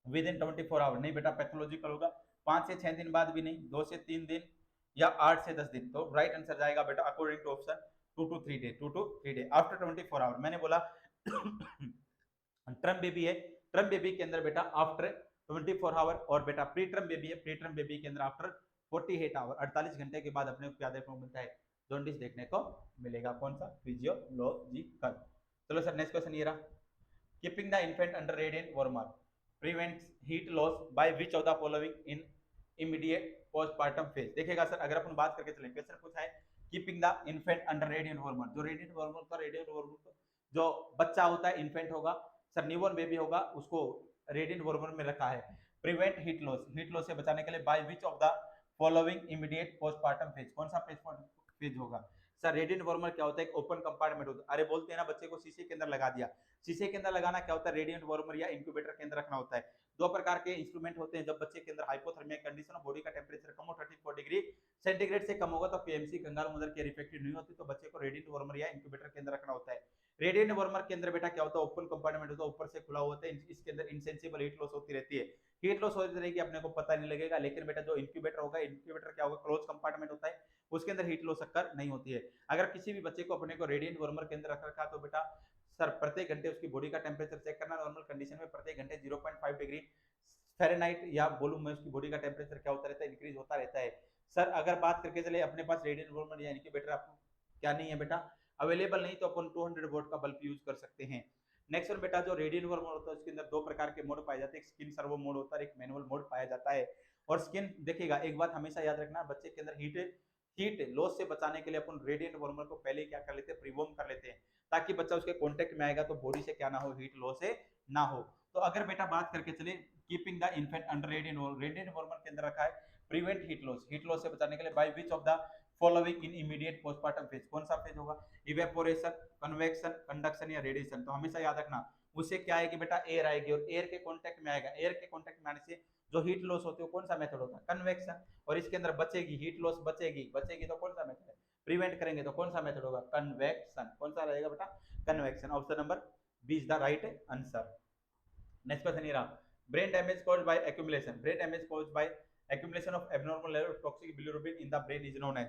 विद इन 24 आवर, नहीं बेटा पैथोलॉजिकल होगा, 5 से 6 दिन बाद भी नहीं, 2 से 3 दिन या 8 से 10 दिन। तो राइट आंसर जाएगा बेटा according to option 2 to 3 day, 2 to 3 day after 24 hour. मैंने बोला ट्रम बेबी है, ट्रम बेबी के अंदर बेटा आफ्टर 24 आवर, और बेटा प्री ट्रम बेबी है, प्री ट्रम बेबी के अंदर आफ्टर 48 आवर, 48 घंटे के बाद अपने को क्या देखने को मिलता है, जॉन्डिस देखने को मिलेगा। कौन सा, फिजियोलॉजिकल। चलो सर नेक्स्ट क्वेश्चन ये रहा, keeping the infant under radiant warmer prevents heat loss by which of the following in immediate postpartum phase. देखिएगा सर अगर अपन बात करके चले, क्वेश्चन पूछा है keeping the infant under radiant warmer, जो रेडिएंट वार्मर का, रेडिएंट वार्मर जो बच्चा होता है, इन्फेंट होगा सर, न्यूबॉर्न बेबी होगा, उसको रेडिएंट वार्मर में रखा है, prevent heat loss, heat loss से बचाने के लिए by which of the following immediate postpartum phase, कौन सा फेज होगा सर, रेडिएंट वार्मर क्या होता है, एक ओपन कंपार्टमेंट होता है। अरे बोलते हैं ना बच्चे को शीशे के अंदर लगा दिया, शीशे के अंदर लगाना क्या होता है, रेडिएंट वार्मर या इंक्यूबेटर के अंदर रखना होता है। दो प्रकार के इंस्ट्रूमेंट होते हैं, जब बच्चे के अंदर हाइपोथर्मिया कंडीशन, बॉडी का टेम्परेचर कम हो 34 डिग्री सेंटीग्रेड से कम होगा तो पीएमसी कंगाल मदर केयर इफेक्टिव नहीं होती, तो बच्चे को रेडिएंट वार्मर या इंक्यूबेटर के अंदर रखना होता है। रेडिएंट वार्मर के अंदर बेटा क्या होता है, ओपन कंपार्टमेंट होता है, ऊपर से खुला होता है, इसके अंदर इनसेंसिबल हीट लॉस होती रहती है, हीट लॉस होती रहेगी, अपने को पता नहीं लगेगा। लेकिन बेटा जो इंक्यूबेटर होगा, इंक्यूबेटर क्या होगा, क्लोज कंपार्टमेंट होता है, उसके अंदर हीट लॉस अक्कर नहीं होती है। अगर किसी भी बच्चे को अपने को रेडिएंट वार्मर के अंदर रख रखा तो बेटा सर प्रत्येक घंटे उसकी बॉडी का टेम्परेचर चेक करना, नॉर्मल कंडीशन में प्रत्येक घंटे 0.5 डिग्री फ़ारेनहाइट या वॉल्यूम में उसकी बॉडी का टेम्परेचर क्या होता रहता है, इंक्रीज होता रहता है। सर अगर बात करके चले अपने पास रेडिएंट वार्मर या इंक्यूबेटर आपको क्या नहीं है बेटा, अवेलेबल नहीं, तो अपन 200 वोल्ट का बल्ब यूज कर सकते हैं। नेक्स्ट वन बेटा जो रेडिएंट वार्मर होता है उसके अंदर दो प्रकार के मोड पाए जाते हैं, एक स्किन सर्वो मोड होता है, एक मैनुअल मोड पाया जाता है। और स्किन देखिएगा, एक बात हमेशा याद रखना, बच्चे के अंदर हीट लॉस से बचाने के लिए अपन रेडिएंट वार्मर को पहले क्या कर लेते हैं, प्रीवॉर्म कर लेते हैं, ताकि बच्चा उसके कांटेक्ट में आएगा तो बॉडी से क्या ना हो, हीट लॉस से ना हो। तो अगर बेटा बात करके चले keeping the infant under radiant warmer के अंदर रखा है, प्रिवेंट हीट लॉस से बचाने के लिए by which of the following in immediate postmortem phase, कौन सा फेज होगा, इवेपोरेशन, कन्वेक्शन, कंडक्शन या रेडिएशन। तो हमेशा याद रखना उससे क्या है कि बेटा एयर आएगी और एयर के कांटेक्ट में आएगा, एयर के कांटेक्ट में आने से जो हीट लॉस होती है कौन सा मेथड होता है, कन्वेक्शन। और इसके अंदर बचेगी हीट लॉस, बचेगी तो कौन सा मेथड है, प्रिवेंट करेंगे तो कौन सा मेथड होगा, कन्वेक्शन। कौन सा रहेगा बेटा, convection. Option number B is the right answer. Next question ये रहा, brain damage caused by accumulation, brain damage caused by accumulation of abnormal level of toxic bilirubin in the brain is known as.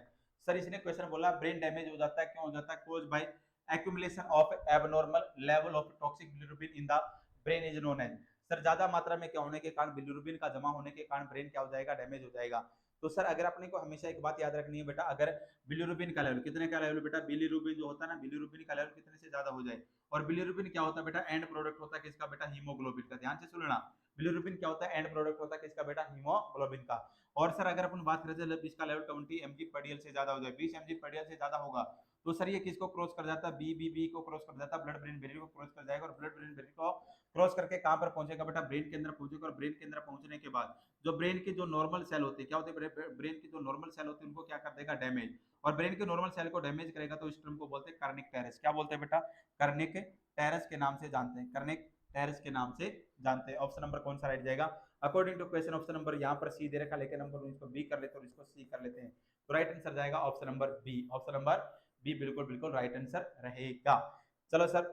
Sir इसने क्वेश्चन बोला ब्रेन डैमेज हो जाता है, क्यों हो जाता है, caused by accumulation of abnormal level of toxic bilirubin in the brain is known as. Sir ज्यादा मात्रा में क्या होने के कारण, बिलिरुबिन का जमा होने के कारण ब्रेन क्या हो जाएगा, डैमेज हो जाएगा। तो सर अगर अपने को हमेशा एक बात याद रखनी है बेटा, अगर बिलिरुबिन का लेवल कितने का लेवल बेटा, बिलिरुबिन जो होता है ना, बिलिरुबिन का लेवल कितने से ज्यादा हो जाए, और बिलिरुबिन क्या होता है बेटा, एंड प्रोडक्ट होता है किसका बेटा, हीमोग्लोबिन का। ध्यान से सुनना, बिलिरुबिन क्या होता है, एंड प्रोडक्ट होता है किसका बेटा, हीमोग्लोबिन का। और सर अगर अपन बात करें जब इसका लेवल 20 mg/dl से ज्यादा हो जाए, 20 mg/dl से ज्यादा होगा, तो सर ये किसको क्रॉस कर जाता है, बी को क्रॉस कर जाता है, ब्लड ब्रेन बैरियर को क्रॉस कर जाएगा, और ब्लड ब्रेन बैरियर को क्रॉस करके कहां पर पहुंचेगा बेटा, ब्रेन के अंदर पहुंचेगा। और ब्रेन के अंदर पहुंचने के बाद जो ब्रेन की जो नॉर्मल सेल होती है, क्या होते हैं, ब्रेन की जो नॉर्मल सेल होती है उनको क्या कर देगा, डैमेज। और ब्रेन के नॉर्मल सेल को डैमेज करेगा तो इस टर्म को बोलते हैं कार्निक टेरेस। क्या बोलते हैं बेटा, कार्निक टेरेस के नाम से जानते हैं, कार्निक टेरेस के नाम से जानते हैं। ऑप्शन नंबर कौन सा राइट जाएगा, according to question option number यहाँ पर सी दे रखा, लेकिन नंबर इसको बी कर लेते हैं और इसको सी कर लेते हैं, तो राइट आंसर जाएगा option number B. Option number B बिल्कुल बिल्कुल राइट आंसर रहेगा। चलो सर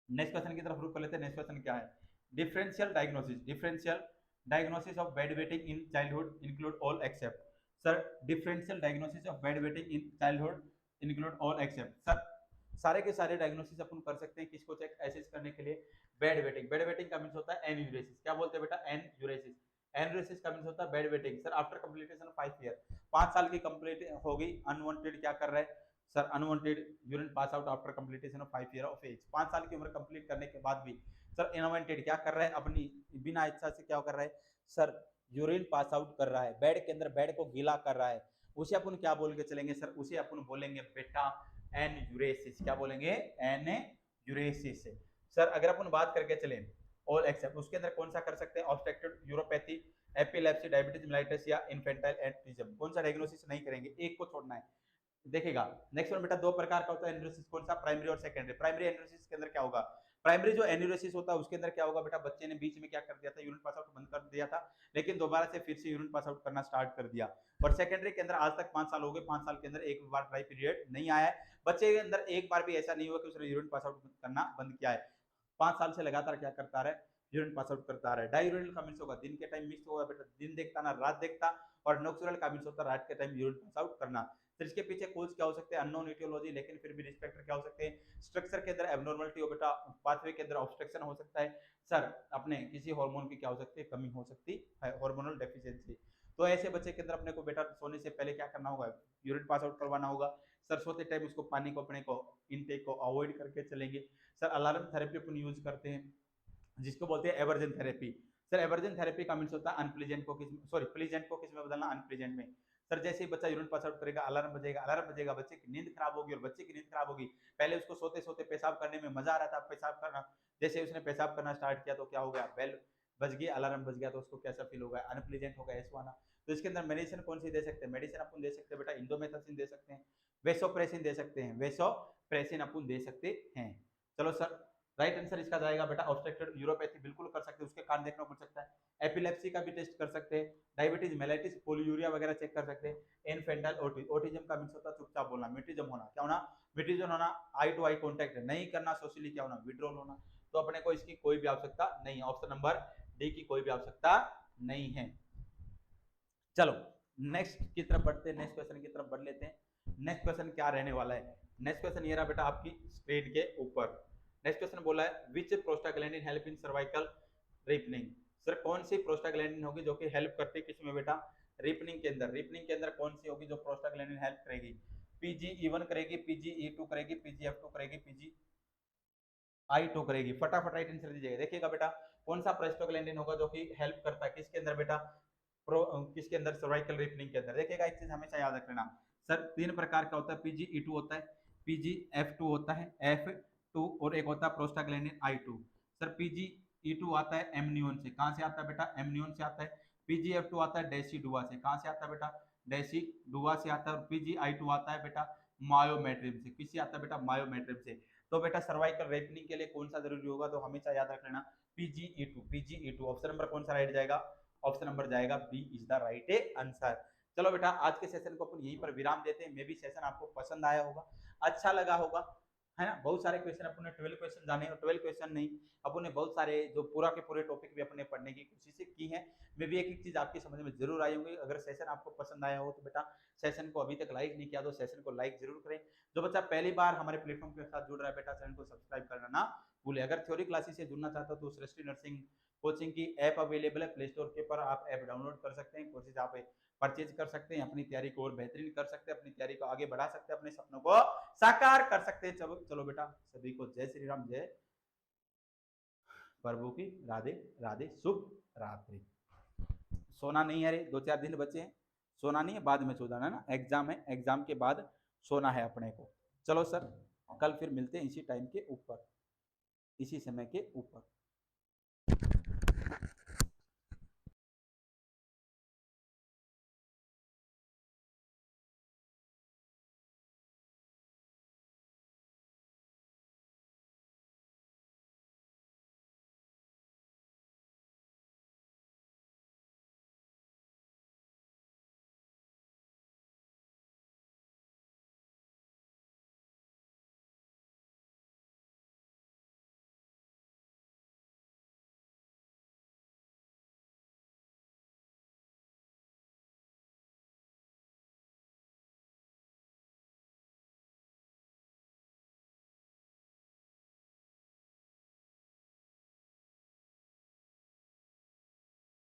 नेक्स्ट क्वेश्चन की तरफ रुक कर लेते हैं। नेक्स्ट क्वेश्चन क्या है, differential diagnosis of bed waiting in childhood include all except. Sir differential diagnosis of bed waiting in childhood include all except. Sir सारे के सारे डायग्नोसिस अपन कर सकते हैं किसको चेक एसेस करने के लिए, बेड वेटिंग। बेड वेटिंग का मींस होता है एन्यूरेसिस। क्या बोलते हैं बेटा, एन्यूरेसिस। एन्यूरेसिस का मींस होता है bed wetting. Sir after completion 5 year, 5 साल की कंप्लीट हो गई, अनवांटेड क्या कर रहा है sir, unwanted urine pass out after completion of 5 year of age. 5 साल की उम्र कंप्लीट करने के बाद भी सर अनवांटेड क्या कर रहा है, अपनी बिना इच्छा से क्या कर रहा है सर, यूरिन पास आउट कर रहा है, बेड के अंदर बेड को गीला कर रहा है, उसे अपन क्या बोल के चलेंगे सर, उसे अपन बोलेंगे बेटा एन्यूरेसिस। क्या बोलेंगे, एन्यूरेसिस। सर अगर अपन बात करके चलें ऑल एक्सेप्ट, उसके अंदर कौन सा कर सकते हैं, ऑब्स्ट्रक्टेड यूरोपैथी, एपिलेप्सी, डायबिटीज मेलाइटिस या इन्फेंटाइल एटिज्म। कौन सा डायग्नोसिस नहीं करेंगे, एक को छोड़ना है। देखिएगा नेक्स्ट वन बेटा, दो प्रकार का होता है एन्यूरेसिस, कौन सा, प्राइमरी और सेकेंडरी। प्राइमरी एन्यूरेसिस के अंदर क्या होगा, प्राइमरी जो एन्यूरेसिस होता है उसके अंदर क्या होगा बेटा, बच्चे ने बीच में क्या कर दिया था, यूरिन पास आउट बंद कर दिया था, लेकिन दोबारा से फिर से यूरिन पास आउट करना स्टार्ट कर दिया। और सेकेंडरी के अंदर आज तक 5 साल हो गए, 5 साल के अंदर एक बार ड्राई पीरियड नहीं आया है, बच्चे के अंदर एक बार भी ऐसा नहीं हुआ कि उसने यूरिन पास आउट करना बंद किया है, 5 साल से लगातार क्या करता रहे, यूरिन पास आउट करता रहे। डाययूरिनल का मींस होगा दिन के टाइम मिक्स होगा बेटा, दिन देखता ना रात देखता, और नॉक्सुरल का मींस होता है रात के टाइम यूरिन पास आउट करना। तो इसके पीछे कॉज क्या हो सकते हैं, अननोन एटियोलॉजी, लेकिन फिर भी रिस्पेक्टर क्या हो सकते हैं, स्ट्रक्चर के अंदर एब्नॉर्मलिटी हो बेटा, पाथवे के अंदर ऑब्स्ट्रक्शन हो सकता है, सर अपने किसी हार्मोन की क्या हो सकती है, कमी हो सकती है, हार्मोनल डेफिशिएंसी। तो ऐसे बच्चे के अंदर अपने को बेटा सोने से पहले क्या करना होगा, यूरिन पास आउट करवाना होगा। सर सोते टाइम उसको पानी को अपने को इनटेक को अवॉइड करके चलेंगे। सर अलार्म थेरेपी अपन यूज करते हैं जिसको बोलते हैं aversion therapy. Sir aversion therapy का मींस होता है अनप्लीजेंट को किस, सॉरी प्लीजेंट को किस में बदलना, अनप्लीजेंट में। सर जैसे ही बच्चा यूरिन पास आउट करेगा, अलार्म बजेगा, बच्चे की नींद खराब होगी, और बच्चे की नींद खराब होगी, पहले उसको सोते सोते पेशाब करने में मजा आ रहा था, पेशाब करना, जैसे उसने पेशाब करना स्टार्ट किया तो क्या हो गया, बेल बज गई, अलार्म बज गया, तो उसको कैसा फील होगा, अनप्लीजेंट होगा, ऐसा आना। तो इसके अंदर मेडिसिन कौन सी दे सकते हैं, मेडिसिन अपन दे सकते हैं बेटा इंडोमेथासिन दे सकते हैं, वेसोप्रेसिन दे सकते हैं, वेसोप्रेसिन अपन दे सकते हैं। चलो सर राइट आंसर इसका जाएगा बेटा ऑब्स्ट्रक्टेड यूरोपैथी, बिल्कुल कर सकते हैं, उसके कारण देखना पड़ सकता है। एपिलेप्सी का भी टेस्ट कर सकते हैं, डायबिटीज मेलाइटिस पोलियूरिया वगैरह चेक कर सकते हैं। इनफेंटाइल ओटिज्म का मींस होता है चुपचाप बोलना, म्यूटिज्म होना, क्या होना, म्यूटिज्म होना, आई टू आई कांटेक्ट नहीं करना, सोशली क्या होना, विड्रॉल होना। तो अपने को इसकी कोई भी आवश्यकता नहीं है। ऑप्शन नंबर डी की कोई भी आवश्यकता नहीं है। चलो नेक्स्ट की तरफ बढ़ते हैं, नेक्स्ट क्वेश्चन की तरफ बढ़ लेते हैं। नेक्स्ट क्वेश्चन क्या रहने वाला है? नेक्स्ट क्वेश्चन ये रहा बेटा आपकी स्क्रीन के ऊपर। नेक्स्ट क्वेश्चन बोला है which prostaglandin help in cervical ripening. Sir कौन सी प्रोस्टाग्लैंडिन होगी जो कि हेल्प करती है किसमें बेटा? रिपनिंग के अंदर। रिपनिंग के अंदर कौन सी होगी जो प्रोस्टाग्लैंडिन हेल्प करेगी? PGE1 करेगी, PGE2 करेगी, PGF2 करेगी, PGI2 करेगी। फटाफट राइट आंसर दीजिएगा। देखिएगा बेटा कौन सा प्रोस्टाग्लैंडिन होगा जो कि हेल्प करता है किसके अंदर बेटा? किसके अंदर? सर्वाइकल रिपनिंग के अंदर। देखिएगा एक चीज हमेशा याद रख लेना सर, तीन प्रकार का होता है। PGE2 होता है, PGF2 होता है, F2, और एक होता है प्रोस्टाग्लैंडिन I2। सर PGE2 आता है एमनियोन से। कहां से आता है बेटा? एमनियोन से आता है। PGF2 आता है डेसिडुआ से। कहां से आता है बेटा? डेसिडुआ से आता है। और PGI2 आता है बेटा मायोमेट्रियम से। किससे आता है बेटा? मायोमेट्रियम से। तो बेटा सर्वाइकल रेपनिंग के लिए कौन सा जरूरी होगा? तो हमेशा याद रख लेना PGE2। PGE2 ऑप्शन नंबर कौन सा राइट जाएगा? ऑप्शन नंबर जाएगा B is the right answer. चलो बेटा आज के सेशन को अपन यहीं पर विराम देते हैं। मे भी सेशन आपको पसंद आया होगा, अच्छा लगा होगा, है ना। बहुत सारे क्वेश्चन अपने 12 क्वेश्चन जाने, और 12 क्वेश्चन नहीं, अपने बहुत सारे जो पूरा के पूरे टॉपिक भी अपने पढ़ने की कोशिश की है। मे भी एक एक चीज आपकी समझ में जरूर आई होंगी। अगर सेशन आपको पसंद आया हो तो बेटा सेशन को अभी तक लाइक नहीं किया तो सेशन को लाइक जरूर करें। जो बच्चा पहली बार हमारे प्लेटफॉर्म के साथ जुड़ रहा है बेटा चैनल को सब्सक्राइब करना ना भूले। अगर थ्योरी क्लासेस से जुड़ना चाहता हो तो सृष्टि नर्सिंग कोचिंग की ऐप अवेलेबल है प्ले स्टोर के ऊपर। आप ऐप डाउनलोड कर सकते हैं, कोर्सेज आप परचेज कर सकते हैं, अपनी तैयारी को और बेहतरीन कर सकते हैं, अपनी तैयारी को आगे बढ़ा सकते हैं, अपने सपनों को साकार कर सकते हैं। चलो बेटा सभी को जय श्री राम, जय प्रभु की, राधे राधे, शुभ रात्रि। सोना नहीं है रे, 2-4 दिन बचे हैं, सोना नहीं है, बाद में सो जाना ना, एग्जाम है, एग्जाम के बाद सोना है अपने को। चलो सर कल फिर मिलते हैं इसी टाइम के ऊपर, इसी समय के ऊपर।